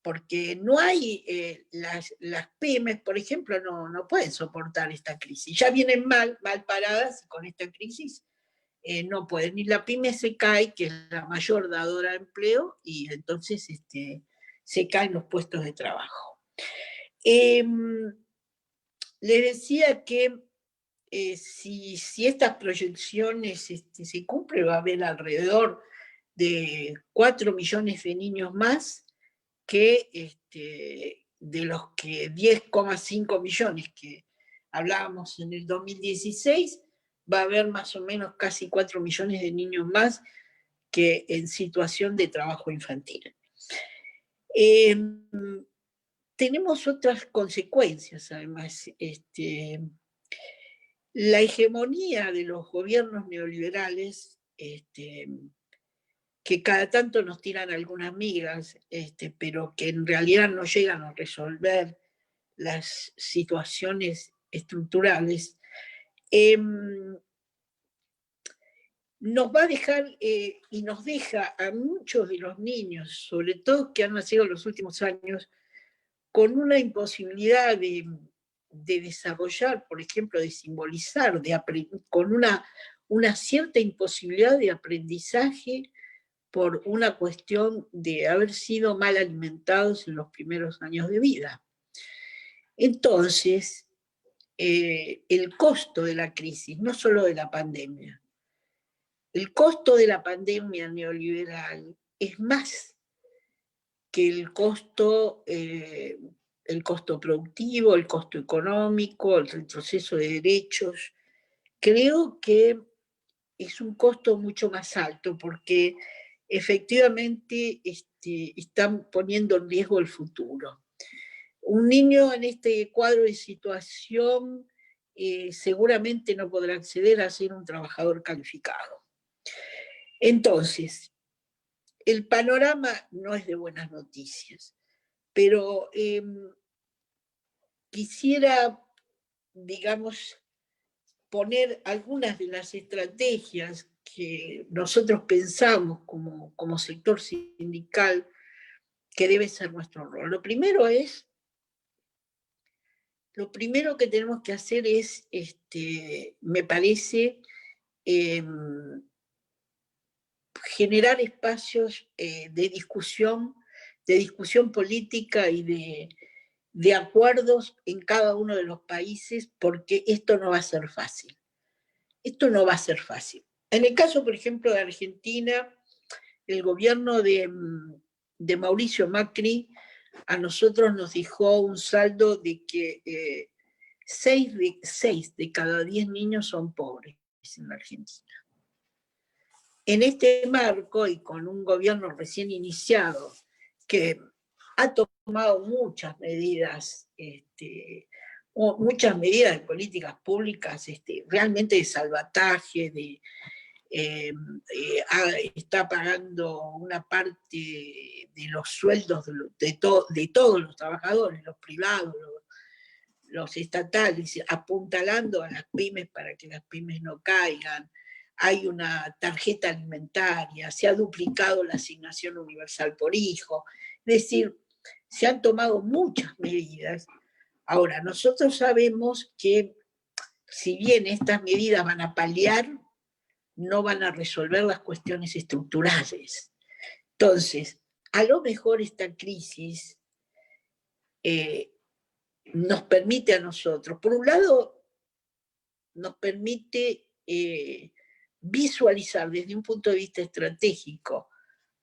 Porque no hay, las pymes, por ejemplo, no pueden soportar esta crisis. Ya vienen mal paradas y con esta crisis no pueden. Ni la pyme se cae, que es la mayor dadora de empleo, y entonces se caen los puestos de trabajo. Les decía que si estas proyecciones se cumplen, va a haber alrededor de 4 millones de niños más que de los que 10,5 millones que hablábamos en el 2016, va a haber más o menos casi 4 millones de niños más que en situación de trabajo infantil. Tenemos otras consecuencias, además. La hegemonía de los gobiernos neoliberales, que cada tanto nos tiran algunas migas, pero que en realidad no llegan a resolver las situaciones estructurales, nos va a dejar y nos deja a muchos de los niños, sobre todo que han nacido en los últimos años, con una imposibilidad de desarrollar, por ejemplo, de simbolizar, con una cierta imposibilidad de aprendizaje por una cuestión de haber sido mal alimentados en los primeros años de vida. Entonces, el costo de la crisis, no solo de la pandemia, el costo de la pandemia neoliberal es más que el costo productivo, el costo económico, el retroceso de derechos. Creo que es un costo mucho más alto porque efectivamente están poniendo en riesgo el futuro. Un niño en este cuadro de situación seguramente no podrá acceder a ser un trabajador calificado. Entonces, el panorama no es de buenas noticias, pero quisiera, digamos, poner algunas de las estrategias que nosotros pensamos como sector sindical que debe ser nuestro rol. Lo primero que tenemos que hacer es, me parece, generar espacios de discusión política y de acuerdos en cada uno de los países, porque esto no va a ser fácil. Esto no va a ser fácil. En el caso, por ejemplo, de Argentina, el gobierno de Mauricio Macri a nosotros nos dejó un saldo de que 6 de cada 10 niños son pobres en la Argentina. En este marco, y con un gobierno recién iniciado, que ha tomado muchas medidas de políticas públicas realmente de salvataje, está pagando una parte de los sueldos de todos los trabajadores, los privados, los estatales apuntalando a las pymes para que las pymes no caigan, hay una tarjeta alimentaria, se ha duplicado la asignación universal por hijo, es decir, se han tomado muchas medidas. Ahora, nosotros sabemos que si bien estas medidas van a paliar, no van a resolver las cuestiones estructurales. Entonces, a lo mejor esta crisis nos permite a nosotros, por un lado, nos permite visualizar desde un punto de vista estratégico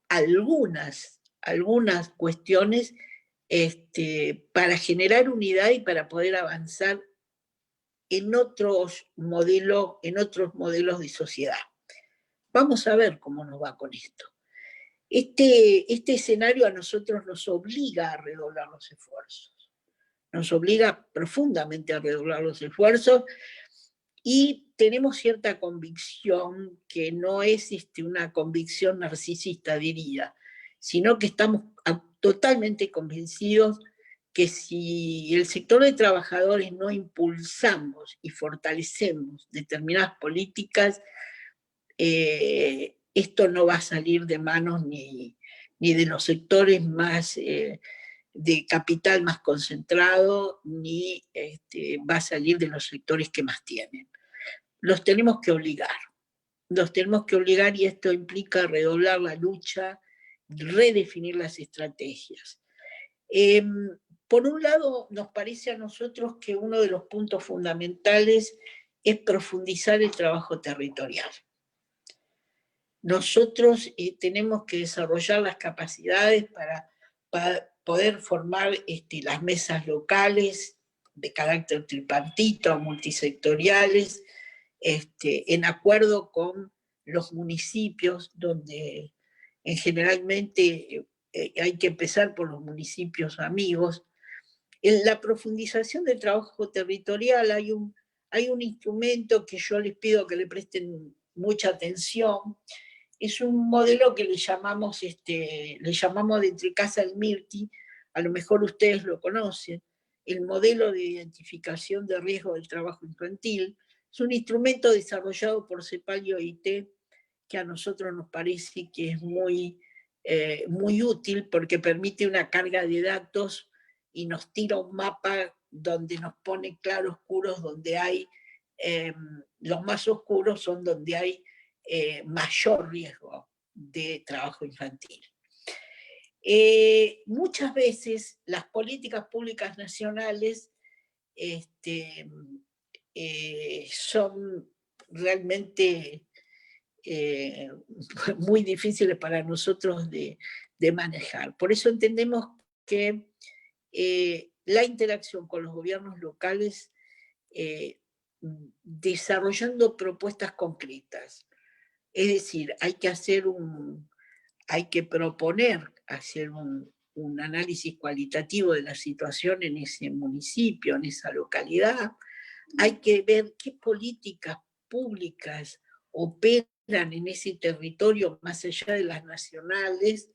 algunas cuestiones para generar unidad y para poder avanzar en otros modelos de sociedad. Vamos a ver cómo nos va con esto. Este escenario a nosotros nos obliga a redoblar los esfuerzos. Nos obliga profundamente a redoblar los esfuerzos y tenemos cierta convicción que no es una convicción narcisista, diría, sino que estamos totalmente convencidos que si el sector de trabajadores no impulsamos y fortalecemos determinadas políticas, esto no va a salir de manos ni de los sectores más de capital más concentrado, ni va a salir de los sectores que más tienen. Los tenemos que obligar y esto implica redoblar la lucha, redefinir las estrategias. Por un lado, nos parece a nosotros que uno de los puntos fundamentales es profundizar el trabajo territorial. Nosotros tenemos que desarrollar las capacidades para poder formar las mesas locales de carácter tripartito, multisectoriales, en acuerdo con los municipios, donde generalmente hay que empezar por los municipios amigos. En la profundización del trabajo territorial hay un instrumento que yo les pido que le presten mucha atención. Es un modelo que le llamamos de Entre Casa el Mirti, a lo mejor ustedes lo conocen, el modelo de identificación de riesgo del trabajo infantil. Es un instrumento desarrollado por CEPAL y OIT que a nosotros nos parece que es muy útil porque permite una carga de datos y nos tira un mapa donde nos pone claroscuros donde hay, los más oscuros son donde hay mayor riesgo de trabajo infantil. Muchas veces las políticas públicas nacionales son realmente muy difíciles para nosotros de manejar. Por eso entendemos que la interacción con los gobiernos locales, desarrollando propuestas concretas, es decir, hay que proponer hacer un análisis cualitativo de la situación en ese municipio, en esa localidad. Hay que ver qué políticas públicas operan en ese territorio más allá de las nacionales,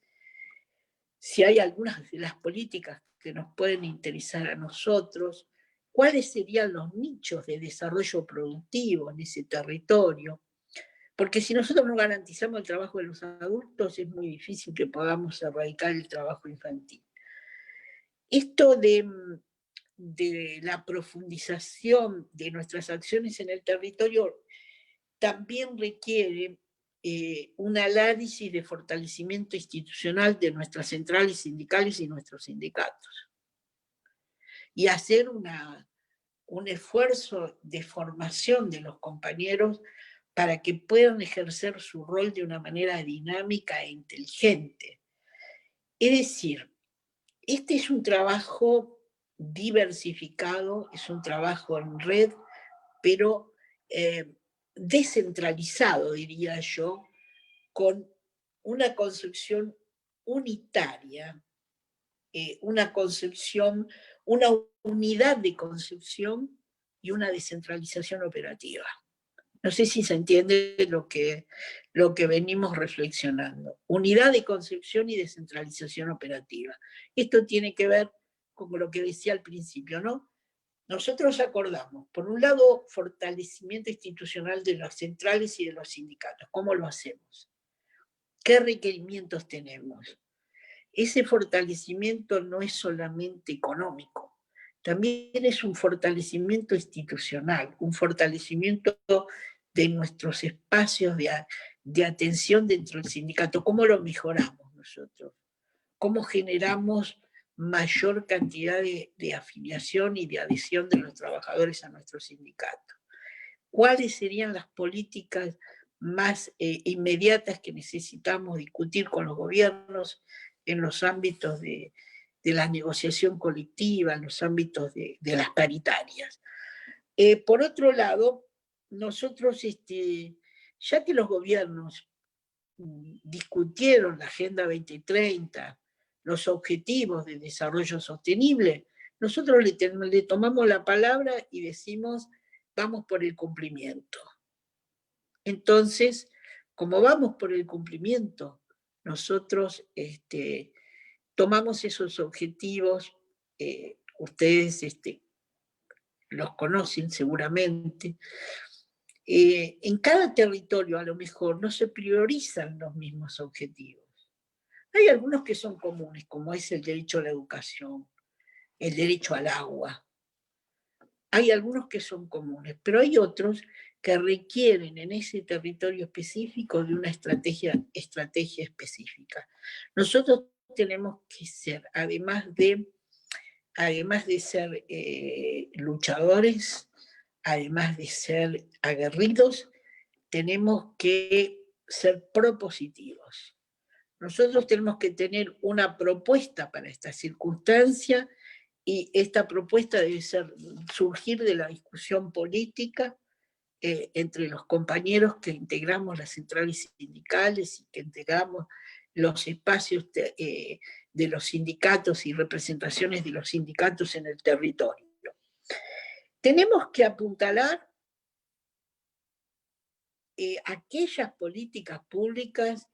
si hay algunas de las políticas que nos pueden interesar a nosotros, cuáles serían los nichos de desarrollo productivo en ese territorio. Porque si nosotros no garantizamos el trabajo de los adultos, es muy difícil que podamos erradicar el trabajo infantil. Esto de la profundización de nuestras acciones en el territorio también requiere un análisis de fortalecimiento institucional de nuestras centrales sindicales y nuestros sindicatos. Y hacer un esfuerzo de formación de los compañeros para que puedan ejercer su rol de una manera dinámica e inteligente. Es decir, este es un trabajo diversificado, es un trabajo en red, pero descentralizado, diría yo, con una concepción unitaria, una unidad de concepción y una descentralización operativa. No sé si se entiende lo que venimos reflexionando. Unidad de concepción y descentralización operativa. Esto tiene que ver con lo que decía al principio, ¿no? nosotros acordamos, por un lado, fortalecimiento institucional de las centrales y de los sindicatos. ¿Cómo lo hacemos? ¿Qué requerimientos tenemos? Ese fortalecimiento no es solamente económico, también es un fortalecimiento institucional, un fortalecimiento de nuestros espacios de atención dentro del sindicato. ¿Cómo lo mejoramos nosotros? ¿Cómo generamos mayor cantidad de afiliación y de adhesión de los trabajadores a nuestro sindicato? ¿Cuáles serían las políticas más inmediatas que necesitamos discutir con los gobiernos en los ámbitos de la negociación colectiva, en los ámbitos de las paritarias? Por otro lado, nosotros, ya que los gobiernos discutieron la Agenda 2030, los objetivos de desarrollo sostenible, nosotros le tomamos la palabra y decimos, vamos por el cumplimiento. Entonces, como vamos por el cumplimiento, nosotros tomamos esos objetivos, ustedes los conocen seguramente. En cada territorio a lo mejor no se priorizan los mismos objetivos. Hay algunos que son comunes, como es el derecho a la educación, el derecho al agua. Hay algunos que son comunes, pero hay otros que requieren en ese territorio específico de una estrategia específica. Nosotros tenemos que ser, además de ser luchadores, además de ser aguerridos, tenemos que ser propositivos. Nosotros tenemos que tener una propuesta para esta circunstancia y esta propuesta debe surgir de la discusión política entre los compañeros que integramos las centrales sindicales y que integramos los espacios de los sindicatos y representaciones de los sindicatos en el territorio. Tenemos que apuntalar aquellas políticas públicas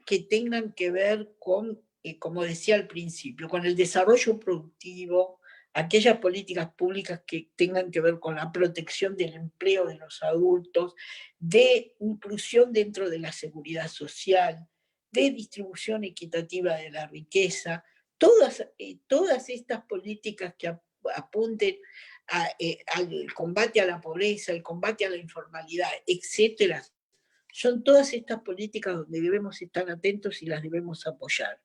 que tengan que ver con, como decía al principio, con el desarrollo productivo, aquellas políticas públicas que tengan que ver con la protección del empleo de los adultos, de inclusión dentro de la seguridad social, de distribución equitativa de la riqueza, todas estas políticas que apunten al combate a la pobreza, al combate a la informalidad, etcétera, son todas estas políticas donde debemos estar atentos y las debemos apoyar.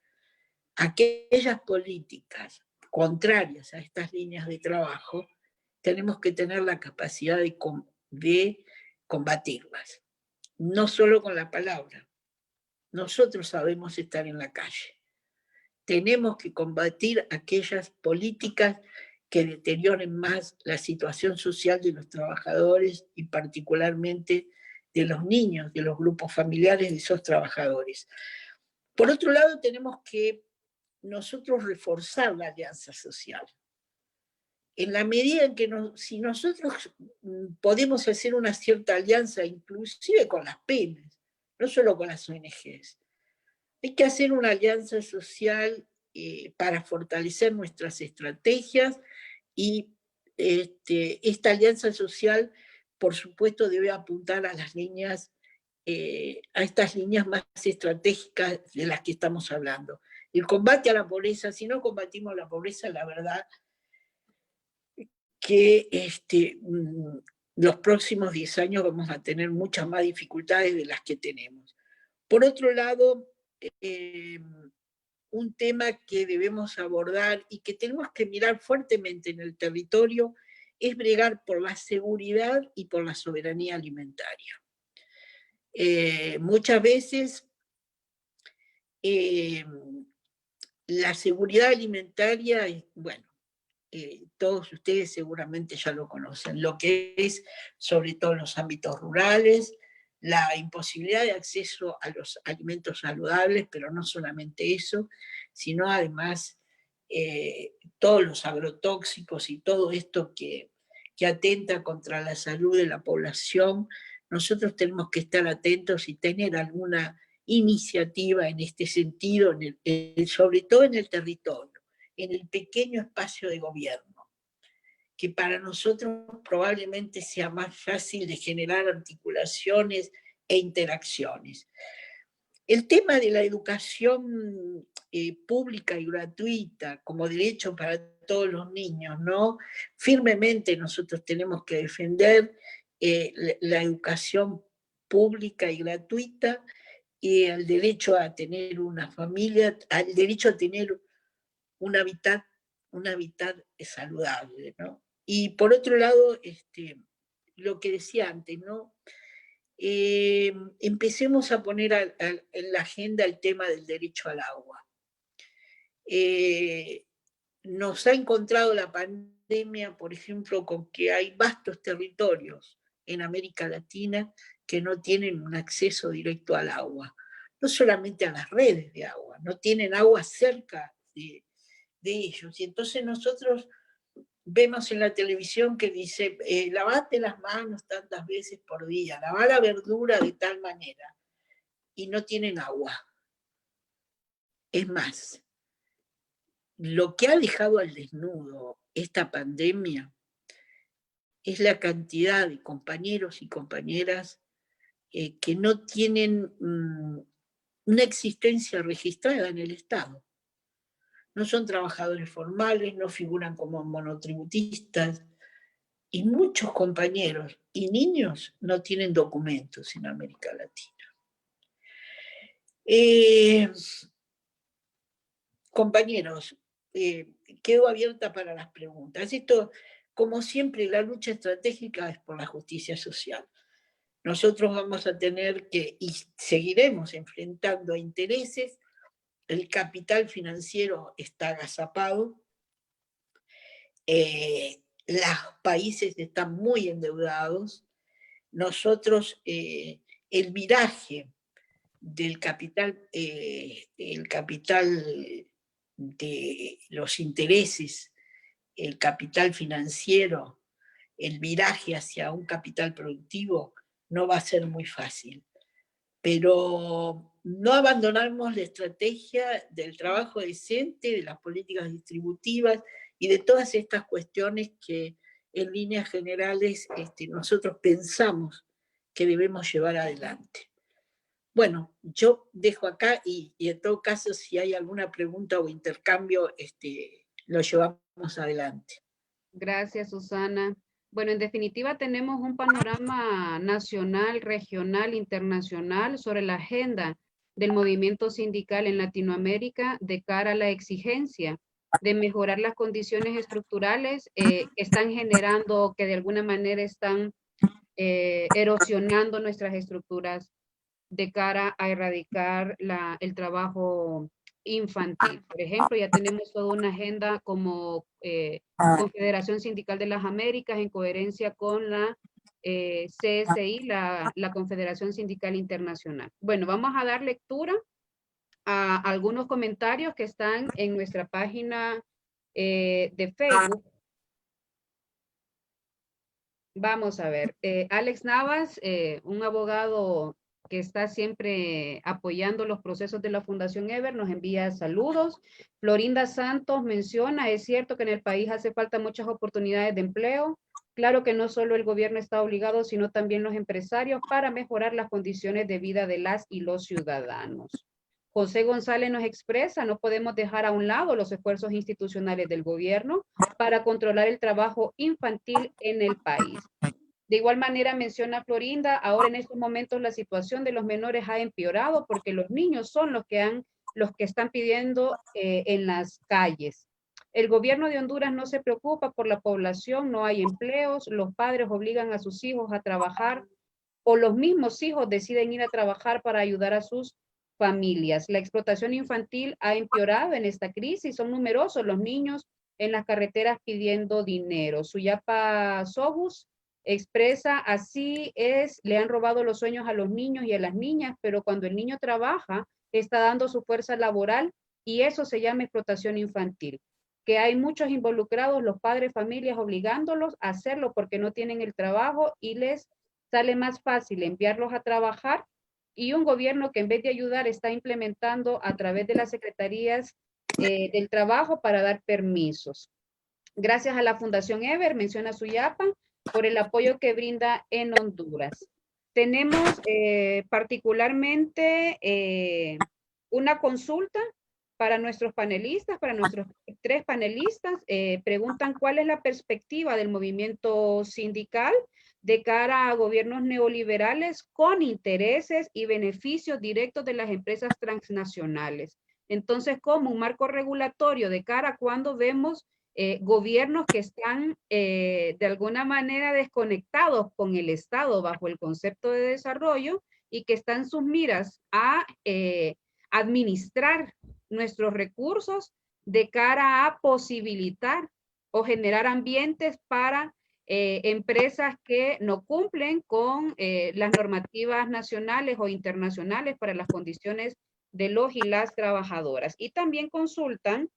Aquellas políticas contrarias a estas líneas de trabajo, tenemos que tener la capacidad de combatirlas. No solo con la palabra. Nosotros sabemos estar en la calle. Tenemos que combatir aquellas políticas que deterioren más la situación social de los trabajadores y particularmente de los niños, de los grupos familiares de esos trabajadores. Por otro lado, tenemos que nosotros reforzar la alianza social. En la medida en que si nosotros podemos hacer una cierta alianza, inclusive con las pymes, no solo con las ONGs, hay que hacer una alianza social para fortalecer nuestras estrategias y esta alianza social, por supuesto, debe apuntar a las líneas, a estas líneas más estratégicas de las que estamos hablando. El combate a la pobreza, si no combatimos la pobreza, la verdad que los próximos 10 años vamos a tener muchas más dificultades de las que tenemos. Por otro lado, un tema que debemos abordar y que tenemos que mirar fuertemente en el territorio es bregar por la seguridad y por la soberanía alimentaria. Muchas veces la seguridad alimentaria, bueno, todos ustedes seguramente ya lo conocen, lo que es sobre todo en los ámbitos rurales, la imposibilidad de acceso a los alimentos saludables, pero no solamente eso, sino además todos los agrotóxicos y todo esto que atenta contra la salud de la población. Nosotros tenemos que estar atentos y tener alguna iniciativa en este sentido, sobre todo en el territorio, en el pequeño espacio de gobierno. que para nosotros probablemente sea más fácil de generar articulaciones e interacciones. El tema de la educación pública y gratuita como derecho para todos los niños, ¿no? Firmemente nosotros tenemos que defender la educación pública y gratuita y el derecho a tener una familia, el derecho a tener un hábitat saludable, ¿no? Y por otro lado, lo que decía antes, ¿no? Empecemos a poner en la agenda el tema del derecho al agua. Nos ha encontrado la pandemia, por ejemplo, con que hay vastos territorios en América Latina que no tienen un acceso directo al agua, no solamente a las redes de agua, no tienen agua cerca de ellos. Y entonces nosotros vemos en la televisión que dice, lavate las manos tantas veces por día, lava la verdura de tal manera, y no tienen agua. Es más, lo que ha dejado al desnudo esta pandemia es la cantidad de compañeros y compañeras que no tienen una existencia registrada en el Estado. No son trabajadores formales, no figuran como monotributistas, y muchos compañeros y niños no tienen documentos en América Latina. Compañeros, quedo abierta para las preguntas. Esto, como siempre, la lucha estratégica es por la justicia social. Nosotros vamos a tener que, y seguiremos enfrentando a intereses, el capital financiero está agazapado, los países están muy endeudados, nosotros el viraje del capital, el capital de los intereses, el capital financiero, el viraje hacia un capital productivo no va a ser muy fácil. Pero no abandonamos la estrategia del trabajo decente, de las políticas distributivas y de todas estas cuestiones que en líneas generales nosotros pensamos que debemos llevar adelante. Bueno, yo dejo acá y en todo caso si hay alguna pregunta o intercambio, lo llevamos adelante. Gracias, Susana. Bueno, en definitiva tenemos un panorama nacional, regional, internacional sobre la agenda del movimiento sindical en Latinoamérica de cara a la exigencia de mejorar las condiciones estructurales que están generando, que de alguna manera están erosionando nuestras estructuras de cara a erradicar el trabajo infantil. Por ejemplo, ya tenemos toda una agenda como Confederación Sindical de las Américas en coherencia con la CSI, la Confederación Sindical Internacional. Bueno, vamos a dar lectura a algunos comentarios que están en nuestra página de Facebook. Vamos a ver, Alex Navas, un abogado que está siempre apoyando los procesos de la Fundación Ever, nos envía saludos. Florinda Santos menciona, es cierto que en el país hace falta muchas oportunidades de empleo. Claro que no solo el gobierno está obligado, sino también los empresarios para mejorar las condiciones de vida de las y los ciudadanos. José González nos expresa, no podemos dejar a un lado los esfuerzos institucionales del gobierno para controlar el trabajo infantil en el país. De igual manera menciona Florinda, ahora en estos momentos la situación de los menores ha empeorado porque los niños son los que están pidiendo en las calles. El gobierno de Honduras no se preocupa por la población, no hay empleos, los padres obligan a sus hijos a trabajar o los mismos hijos deciden ir a trabajar para ayudar a sus familias. La explotación infantil ha empeorado en esta crisis, son numerosos los niños en las carreteras pidiendo dinero. Suyapa Sobus expresa, así es, le han robado los sueños a los niños y a las niñas, pero cuando el niño trabaja, está dando su fuerza laboral y eso se llama explotación infantil. Que hay muchos involucrados, los padres, familias, obligándolos a hacerlo porque no tienen el trabajo y les sale más fácil enviarlos a trabajar y un gobierno que en vez de ayudar está implementando a través de las secretarías del trabajo para dar permisos. Gracias a la Fundación Ever, menciona Suyapa, por el apoyo que brinda en Honduras. Tenemos particularmente una consulta para nuestros panelistas, para nuestros 3 panelistas. Preguntan cuál es la perspectiva del movimiento sindical de cara a gobiernos neoliberales con intereses y beneficios directos de las empresas transnacionales. Entonces, como un marco regulatorio de cara a cuando vemos gobiernos que están de alguna manera desconectados con el Estado bajo el concepto de desarrollo y que están sus miras a administrar nuestros recursos de cara a posibilitar o generar ambientes para empresas que no cumplen con las normativas nacionales o internacionales para las condiciones de los y las trabajadoras. Y también consultan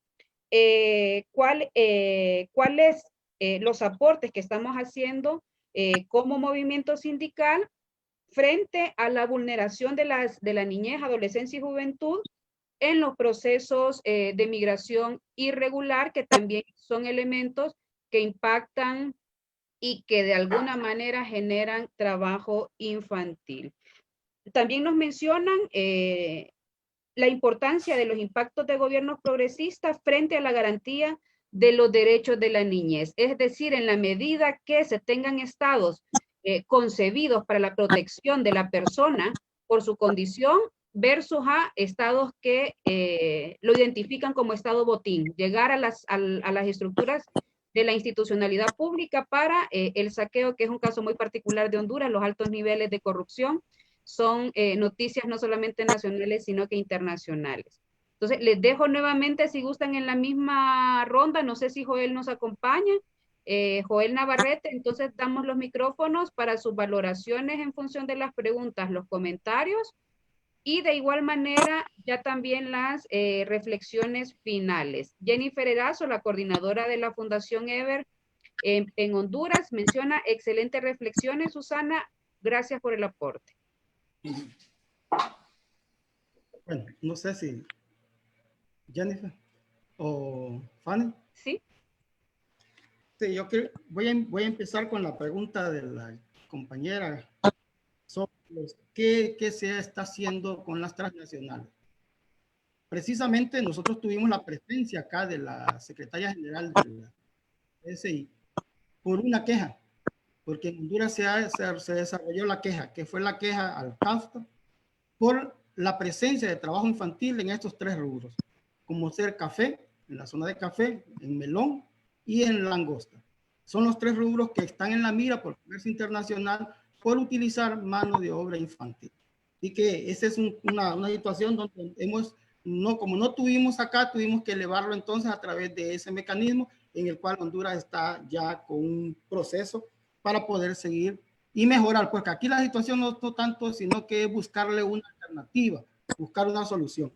cuáles los aportes que estamos haciendo como movimiento sindical frente a la vulneración de la niñez, adolescencia y juventud en los procesos de migración irregular, que también son elementos que impactan y que de alguna manera generan trabajo infantil. También nos mencionan la importancia de los impactos de gobiernos progresistas frente a la garantía de los derechos de la niñez. Es decir, en la medida que se tengan estados concebidos para la protección de la persona por su condición versus a estados que lo identifican como estado botín, llegar a las estructuras de la institucionalidad pública para el saqueo, que es un caso muy particular de Honduras, los altos niveles de corrupción son noticias no solamente nacionales, sino que internacionales. Entonces, les dejo nuevamente, si gustan, en la misma ronda. No sé si Joel nos acompaña. Joel Navarrete, entonces damos los micrófonos para sus valoraciones en función de las preguntas, los comentarios y de igual manera ya también las reflexiones finales. Jennifer Erazo, la coordinadora de la Fundación Ever en Honduras, menciona excelentes reflexiones. Susana, gracias por el aporte. Bueno, no sé si Jennifer o Fanny. Sí. Sí, yo creo, voy a empezar con la pregunta de la compañera sobre qué se está haciendo con las transnacionales. Precisamente nosotros tuvimos la presencia acá de la secretaria general de la SI por una queja, porque en Honduras se desarrolló la queja, que fue la queja al CAFTA por la presencia de trabajo infantil en estos 3 rubros, como ser café, en la zona de café, en melón y en langosta. Son los 3 rubros que están en la mira por el comercio internacional por utilizar mano de obra infantil. Y que esa es una situación donde como no tuvimos acá, tuvimos que elevarlo entonces a través de ese mecanismo en el cual Honduras está ya con un proceso para poder seguir y mejorar, porque aquí la situación no tanto, sino que buscarle una alternativa, buscar una solución.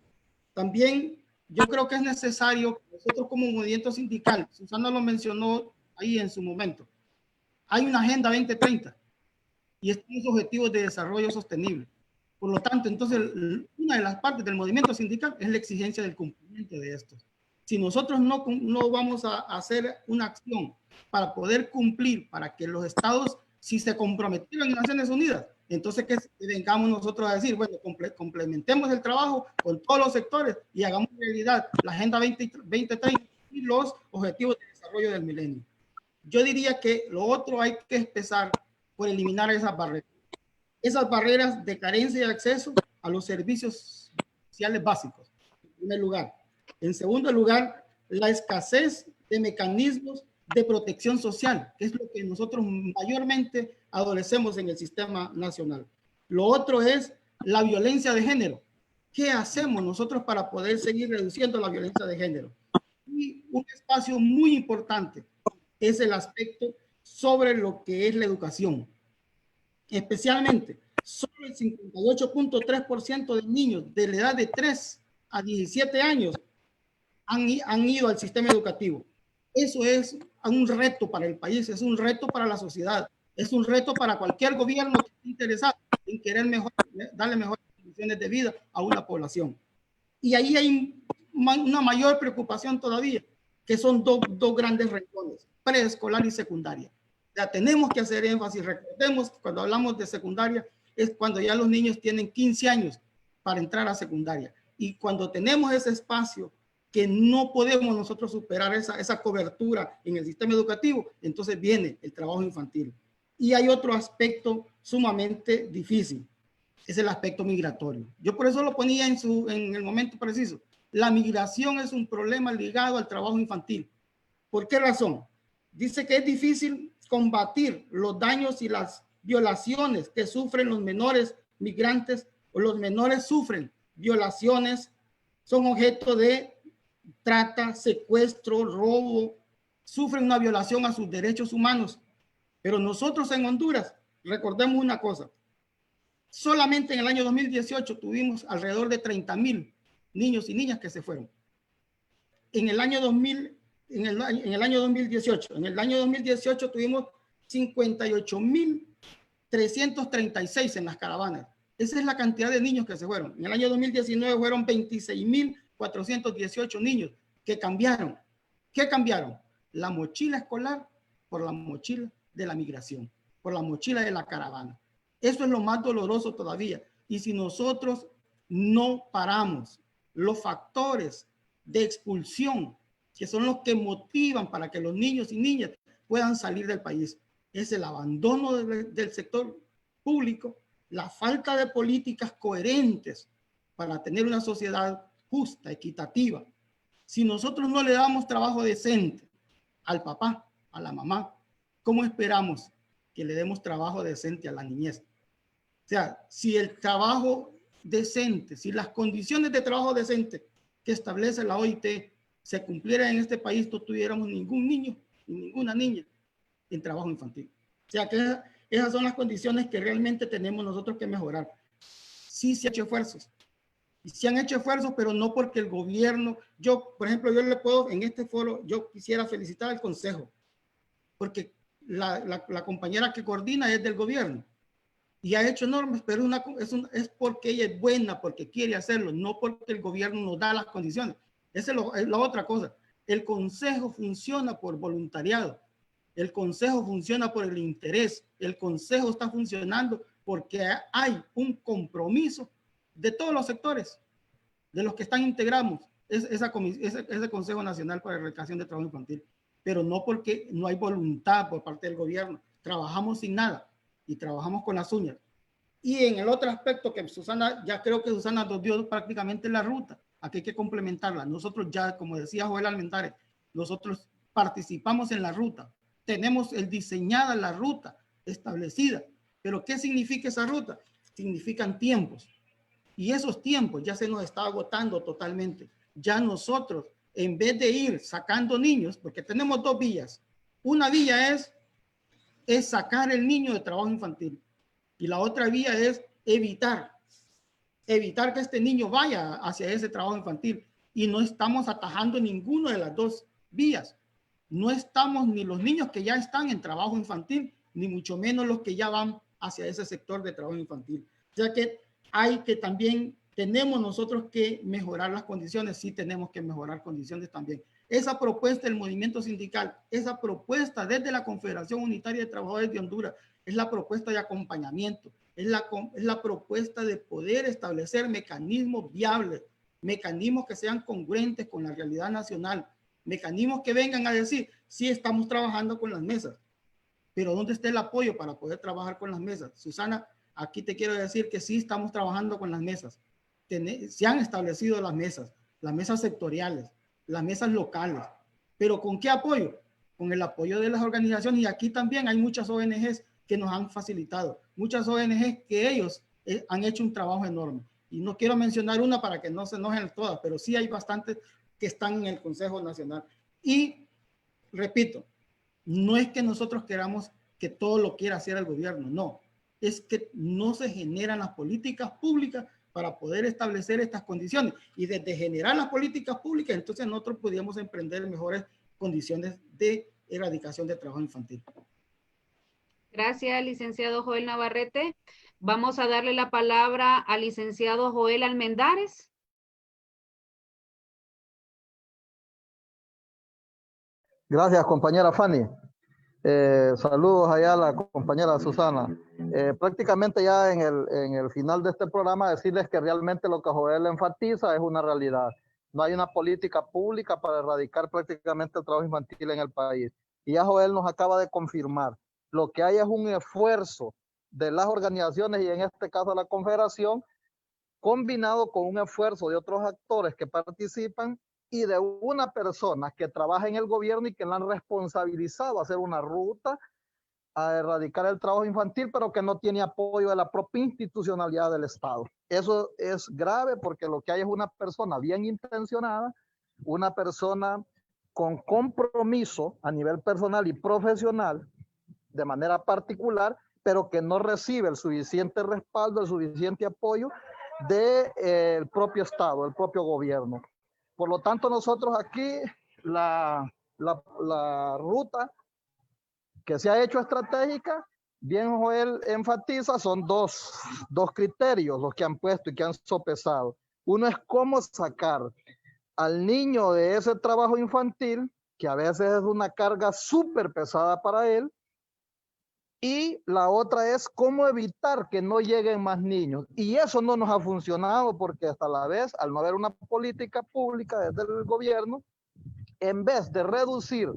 También yo creo que es necesario, nosotros como movimiento sindical, Susana lo mencionó ahí en su momento, hay una Agenda 2030 y estos objetivos de desarrollo sostenible. Por lo tanto, entonces, una de las partes del movimiento sindical es la exigencia del cumplimiento de estos. Si nosotros no vamos a hacer una acción para poder cumplir, para que los estados, si se comprometieron en Naciones Unidas, entonces que vengamos nosotros a decir, bueno, complementemos el trabajo con todos los sectores y hagamos realidad la Agenda 2030 y los objetivos de desarrollo del milenio. Yo diría que lo otro hay que empezar por eliminar esas barreras de carencia y acceso a los servicios sociales básicos, en primer lugar. En segundo lugar, la escasez de mecanismos de protección social, que es lo que nosotros mayormente adolecemos en el sistema nacional. Lo otro es la violencia de género. ¿Qué hacemos nosotros para poder seguir reduciendo la violencia de género? Y un espacio muy importante es el aspecto sobre lo que es la educación. Especialmente, solo el 58.3% de niños de la edad de 3 a 17 años han ido al sistema educativo. Eso es un reto para el país, es un reto para la sociedad, es un reto para cualquier gobierno que esté interesado en querer darle mejores condiciones de vida a una población. Y ahí hay una mayor preocupación todavía, que son dos grandes renglones, preescolar y secundaria. Ya tenemos que hacer énfasis. Recordemos que cuando hablamos de secundaria es cuando ya los niños tienen 15 años para entrar a secundaria. Y cuando tenemos ese espacio que no podemos nosotros superar esa cobertura en el sistema educativo, entonces viene el trabajo infantil. Y hay otro aspecto sumamente difícil, es el aspecto migratorio. Yo por eso lo ponía en el momento preciso. La migración es un problema ligado al trabajo infantil. ¿Por qué razón? Dice que es difícil combatir los daños y las violaciones que sufren los menores migrantes, o los menores sufren violaciones, son objeto de trata, secuestro, robo, sufren una violación a sus derechos humanos. Pero nosotros en Honduras, recordemos una cosa, solamente en el año 2018 tuvimos alrededor de 30,000 niños y niñas que se fueron. En el año 2018 tuvimos 58,336 en las caravanas. Esa es la cantidad de niños que se fueron. En el año 2019 fueron 26,418 niños que cambiaron. ¿Qué cambiaron? La mochila escolar por la mochila de la migración, por la mochila de la caravana. Eso es lo más doloroso todavía. Y si nosotros no paramos los factores de expulsión, que son los que motivan para que los niños y niñas puedan salir del país, es el abandono del sector público, la falta de políticas coherentes para tener una sociedad justa, equitativa. Si nosotros no le damos trabajo decente al papá, a la mamá, ¿cómo esperamos que le demos trabajo decente a la niñez? O sea, si el trabajo decente, si las condiciones de trabajo decente que establece la OIT se cumplieran en este país, no tuviéramos ningún niño y ninguna niña en trabajo infantil. O sea, que esas son las condiciones que realmente tenemos nosotros que mejorar. Sí se han hecho esfuerzos. Y se han hecho esfuerzos, pero no porque el gobierno, por ejemplo, yo le puedo, en este foro, yo quisiera felicitar al Consejo, porque la compañera que coordina es del gobierno y ha hecho normas, pero es porque ella es buena, porque quiere hacerlo, no porque el gobierno nos da las condiciones. Esa es la otra cosa. El Consejo funciona por voluntariado. El Consejo funciona por el interés. El Consejo está funcionando porque hay un compromiso de todos los sectores, de los que están integrados, ese Consejo Nacional para la Erradicación de Trabajo Infantil, pero no porque no hay voluntad por parte del gobierno. Trabajamos sin nada y trabajamos con las uñas. Y en el otro aspecto que Susana, ya creo que Susana nos dio prácticamente la ruta, aquí hay que complementarla. Nosotros ya, como decía Joel Almendares, nosotros participamos en la ruta, tenemos diseñada la ruta establecida, pero ¿qué significa esa ruta? Significan tiempos, y esos tiempos ya se nos está agotando totalmente. Ya nosotros, en vez de ir sacando niños, porque tenemos dos vías, una vía es sacar el niño de trabajo infantil, y la otra vía es evitar que este niño vaya hacia ese trabajo infantil, y no estamos atajando ninguna de las dos vías. No estamos ni los niños que ya están en trabajo infantil, ni mucho menos los que ya van hacia ese sector de trabajo infantil. Ya que tenemos nosotros que mejorar las condiciones, sí tenemos que mejorar condiciones también. Esa propuesta del movimiento sindical, esa propuesta desde la Confederación Unitaria de Trabajadores de Honduras, es la propuesta de acompañamiento, es la propuesta de poder establecer mecanismos viables, mecanismos que sean congruentes con la realidad nacional, mecanismos que vengan a decir, sí estamos trabajando con las mesas, pero ¿dónde está el apoyo para poder trabajar con las mesas? Susana, aquí te quiero decir que sí estamos trabajando con las mesas. Se han establecido las mesas sectoriales, las mesas locales, pero ¿con qué apoyo? Con el apoyo de las organizaciones, y aquí también hay muchas ONGs que nos han facilitado, muchas ONGs que ellos han hecho un trabajo enorme. Y no quiero mencionar una para que no se enojen todas, pero sí hay bastantes que están en el Consejo Nacional. Y repito, no es que nosotros queramos que todo lo quiera hacer el gobierno, no. Es que no se generan las políticas públicas para poder establecer estas condiciones. Y desde generar las políticas públicas, entonces nosotros podríamos emprender mejores condiciones de erradicación de trabajo infantil. Gracias, licenciado Joel Navarrete. Vamos a darle la palabra al licenciado Joel Almendares. Gracias, compañera Fanny. Saludos allá a la compañera Susana. Prácticamente ya en el final de este programa decirles que realmente lo que Joel enfatiza es una realidad. No hay una política pública para erradicar prácticamente el trabajo infantil en el país. Y ya Joel nos acaba de confirmar. Lo que hay es un esfuerzo de las organizaciones y en este caso la Confederación, combinado con un esfuerzo de otros actores que participan y de una persona que trabaja en el gobierno y que la han responsabilizado a hacer una ruta a erradicar el trabajo infantil, pero que no tiene apoyo de la propia institucionalidad del Estado. Eso es grave porque lo que hay es una persona bien intencionada, una persona con compromiso a nivel personal y profesional de manera particular, pero que no recibe el suficiente respaldo, el suficiente apoyo del propio Estado, el propio gobierno. Por lo tanto, nosotros aquí la ruta que se ha hecho estratégica, bien Joel enfatiza, son dos criterios los que han puesto y que han sopesado. Uno es cómo sacar al niño de ese trabajo infantil, que a veces es una carga súper pesada para él, y la otra es cómo evitar que no lleguen más niños. Y eso no nos ha funcionado porque hasta la vez, al no haber una política pública desde el gobierno, en vez de reducir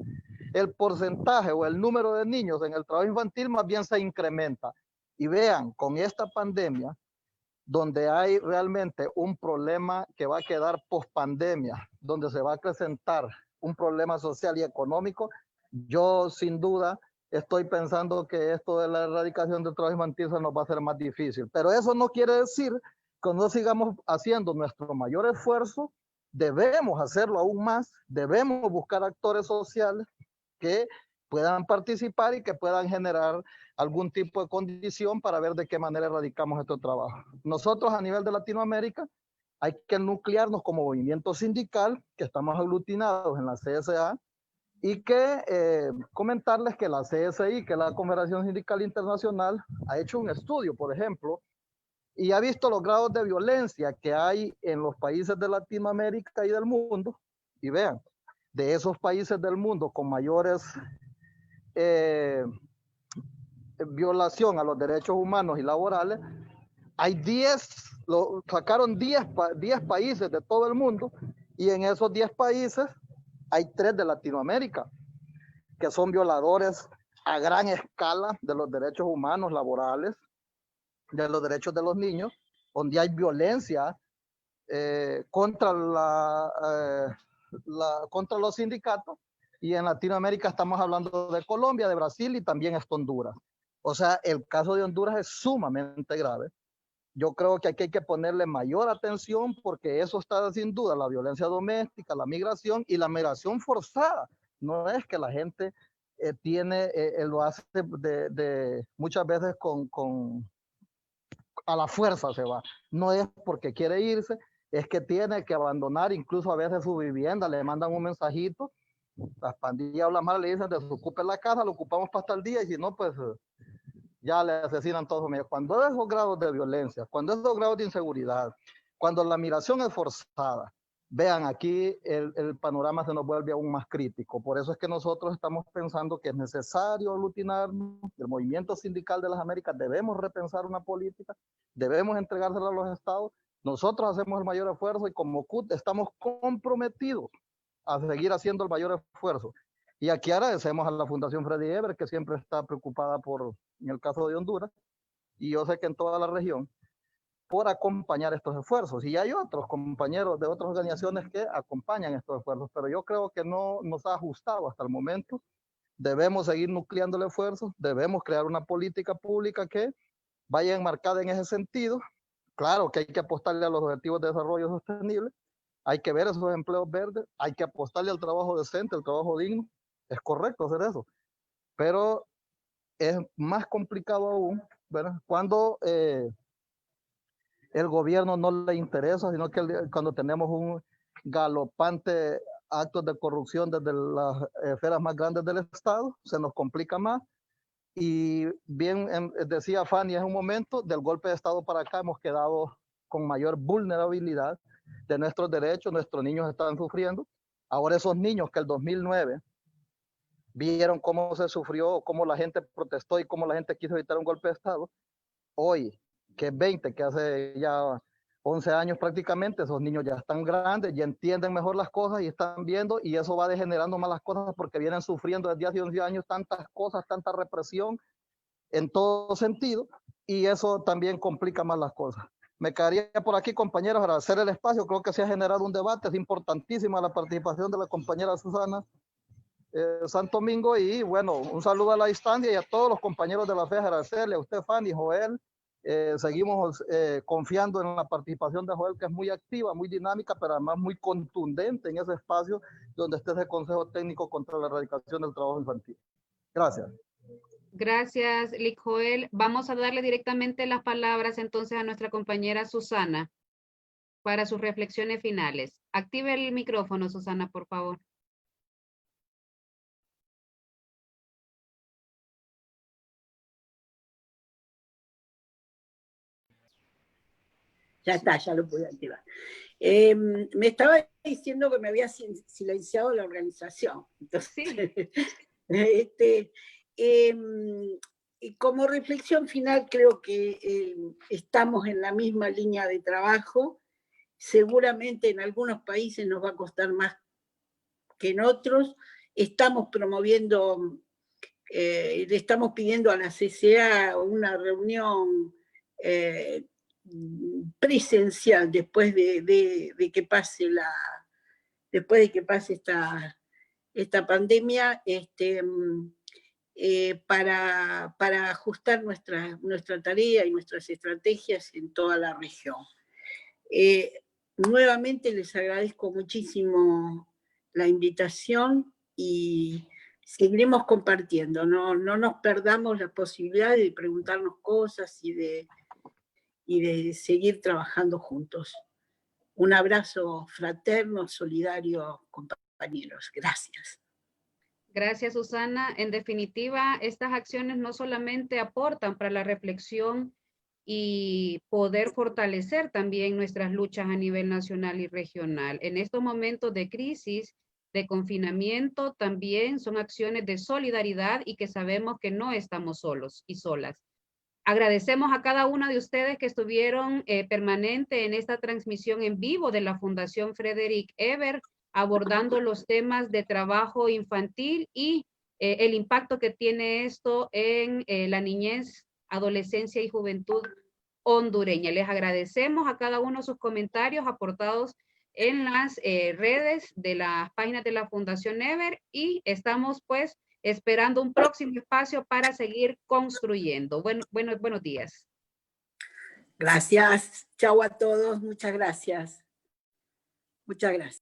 el porcentaje o el número de niños en el trabajo infantil, más bien se incrementa. Y vean, con esta pandemia, donde hay realmente un problema que va a quedar post pandemia, donde se va a acrecentar un problema social y económico, yo sin duda estoy pensando que esto de la erradicación del trabajo infantil se nos va a hacer más difícil. Pero eso no quiere decir que no sigamos haciendo nuestro mayor esfuerzo. Debemos hacerlo aún más, debemos buscar actores sociales que puedan participar y que puedan generar algún tipo de condición para ver de qué manera erradicamos este trabajo. Nosotros a nivel de Latinoamérica hay que nuclearnos como movimiento sindical, que estamos aglutinados en la CSA, y que comentarles que la CSI, que es la Confederación Sindical Internacional, ha hecho un estudio, por ejemplo, y ha visto los grados de violencia que hay en los países de Latinoamérica y del mundo, y vean, de esos países del mundo con mayores violación a los derechos humanos y laborales, hay 10, sacaron 10 países de todo el mundo y en esos 10 países hay 3 de Latinoamérica que son violadores a gran escala de los derechos humanos laborales, de los derechos de los niños, donde hay violencia contra contra los sindicatos, y en Latinoamérica estamos hablando de Colombia, de Brasil y también está Honduras. O sea, el caso de Honduras es sumamente grave. Yo creo que aquí hay que ponerle mayor atención porque eso está sin duda, la violencia doméstica, la migración y la migración forzada. No es que la gente lo hace muchas veces a la fuerza se va. No es porque quiere irse, es que tiene que abandonar incluso a veces su vivienda, le mandan un mensajito, las pandillas hablan mal, le dicen desocupe la casa, lo ocupamos para tal día y si no, pues ya le asesinan todos. Cuando esos grados de violencia, cuando esos grados de inseguridad, cuando la migración es forzada, vean, aquí el panorama se nos vuelve aún más crítico. Por eso es que nosotros estamos pensando que es necesario aglutinarnos. El movimiento sindical de las Américas debemos repensar una política, debemos entregársela a los estados. Nosotros hacemos el mayor esfuerzo y como CUT estamos comprometidos a seguir haciendo el mayor esfuerzo. Y aquí agradecemos a la Fundación Freddy Ever, que siempre está preocupada en el caso de Honduras, y yo sé que en toda la región, por acompañar estos esfuerzos. Y hay otros compañeros de otras organizaciones que acompañan estos esfuerzos, pero yo creo que no nos ha ajustado hasta el momento. Debemos seguir nucleando el esfuerzo, debemos crear una política pública que vaya enmarcada en ese sentido. Claro que hay que apostarle a los objetivos de desarrollo sostenible, hay que ver esos empleos verdes, hay que apostarle al trabajo decente, al trabajo digno. Es correcto hacer eso, pero es más complicado aún, ¿verdad? Cuando el gobierno no le interesa, sino que cuando tenemos un galopante actos de corrupción desde las esferas más grandes del Estado, se nos complica más. Y bien decía Fanny en un momento, del golpe de Estado para acá hemos quedado con mayor vulnerabilidad de nuestros derechos, nuestros niños están sufriendo. Ahora esos niños que el 2009 vieron cómo se sufrió, cómo la gente protestó y cómo la gente quiso evitar un golpe de Estado. Hoy, que es 20, que hace ya 11 años prácticamente, esos niños ya están grandes, ya entienden mejor las cosas y están viendo, y eso va degenerando más las cosas porque vienen sufriendo desde hace 11 años tantas cosas, tanta represión en todo sentido, y eso también complica más las cosas. Me quedaría por aquí, compañeros, para hacer el espacio. Creo que se ha generado un debate, es importantísima la participación de la compañera Susana Santo Domingo, y bueno, un saludo a la distancia y a todos los compañeros de la FES, agradecerle a usted, Fanny, Joel. Seguimos confiando en la participación de Joel, que es muy activa, muy dinámica, pero además muy contundente en ese espacio donde está ese Consejo Técnico contra la Erradicación del Trabajo Infantil. Gracias. Gracias, Lic Joel. Vamos a darle directamente las palabras entonces a nuestra compañera Susana para sus reflexiones finales. Active el micrófono, Susana, por favor. Ya está, ya lo pude activar. Me estaba diciendo que me había silenciado la organización. Entonces, Sí. Y como reflexión final, creo que estamos en la misma línea de trabajo. Seguramente en algunos países nos va a costar más que en otros. Estamos promoviendo, le estamos pidiendo a la CCA una reunión presencial después de que pase esta pandemia, para ajustar nuestra tarea y nuestras estrategias en toda la región. Nuevamente les agradezco muchísimo la invitación y seguiremos compartiendo. No nos perdamos la posibilidad de preguntarnos cosas y de seguir trabajando juntos. Un abrazo fraterno, solidario, compañeros. Gracias. Gracias, Susana. En definitiva, estas acciones no solamente aportan para la reflexión y poder fortalecer también nuestras luchas a nivel nacional y regional. En estos momentos de crisis, de confinamiento, también son acciones de solidaridad y que sabemos que no estamos solos y solas. Agradecemos a cada una de ustedes que estuvieron permanente en esta transmisión en vivo de la Fundación Frederick Ebert, abordando los temas de trabajo infantil y el impacto que tiene esto en la niñez, adolescencia y juventud hondureña. Les agradecemos a cada uno sus comentarios aportados en las redes de las páginas de la Fundación Ebert, y estamos pues esperando un próximo espacio para seguir construyendo. Buenos días. Gracias. Chao a todos. Muchas gracias. Muchas gracias.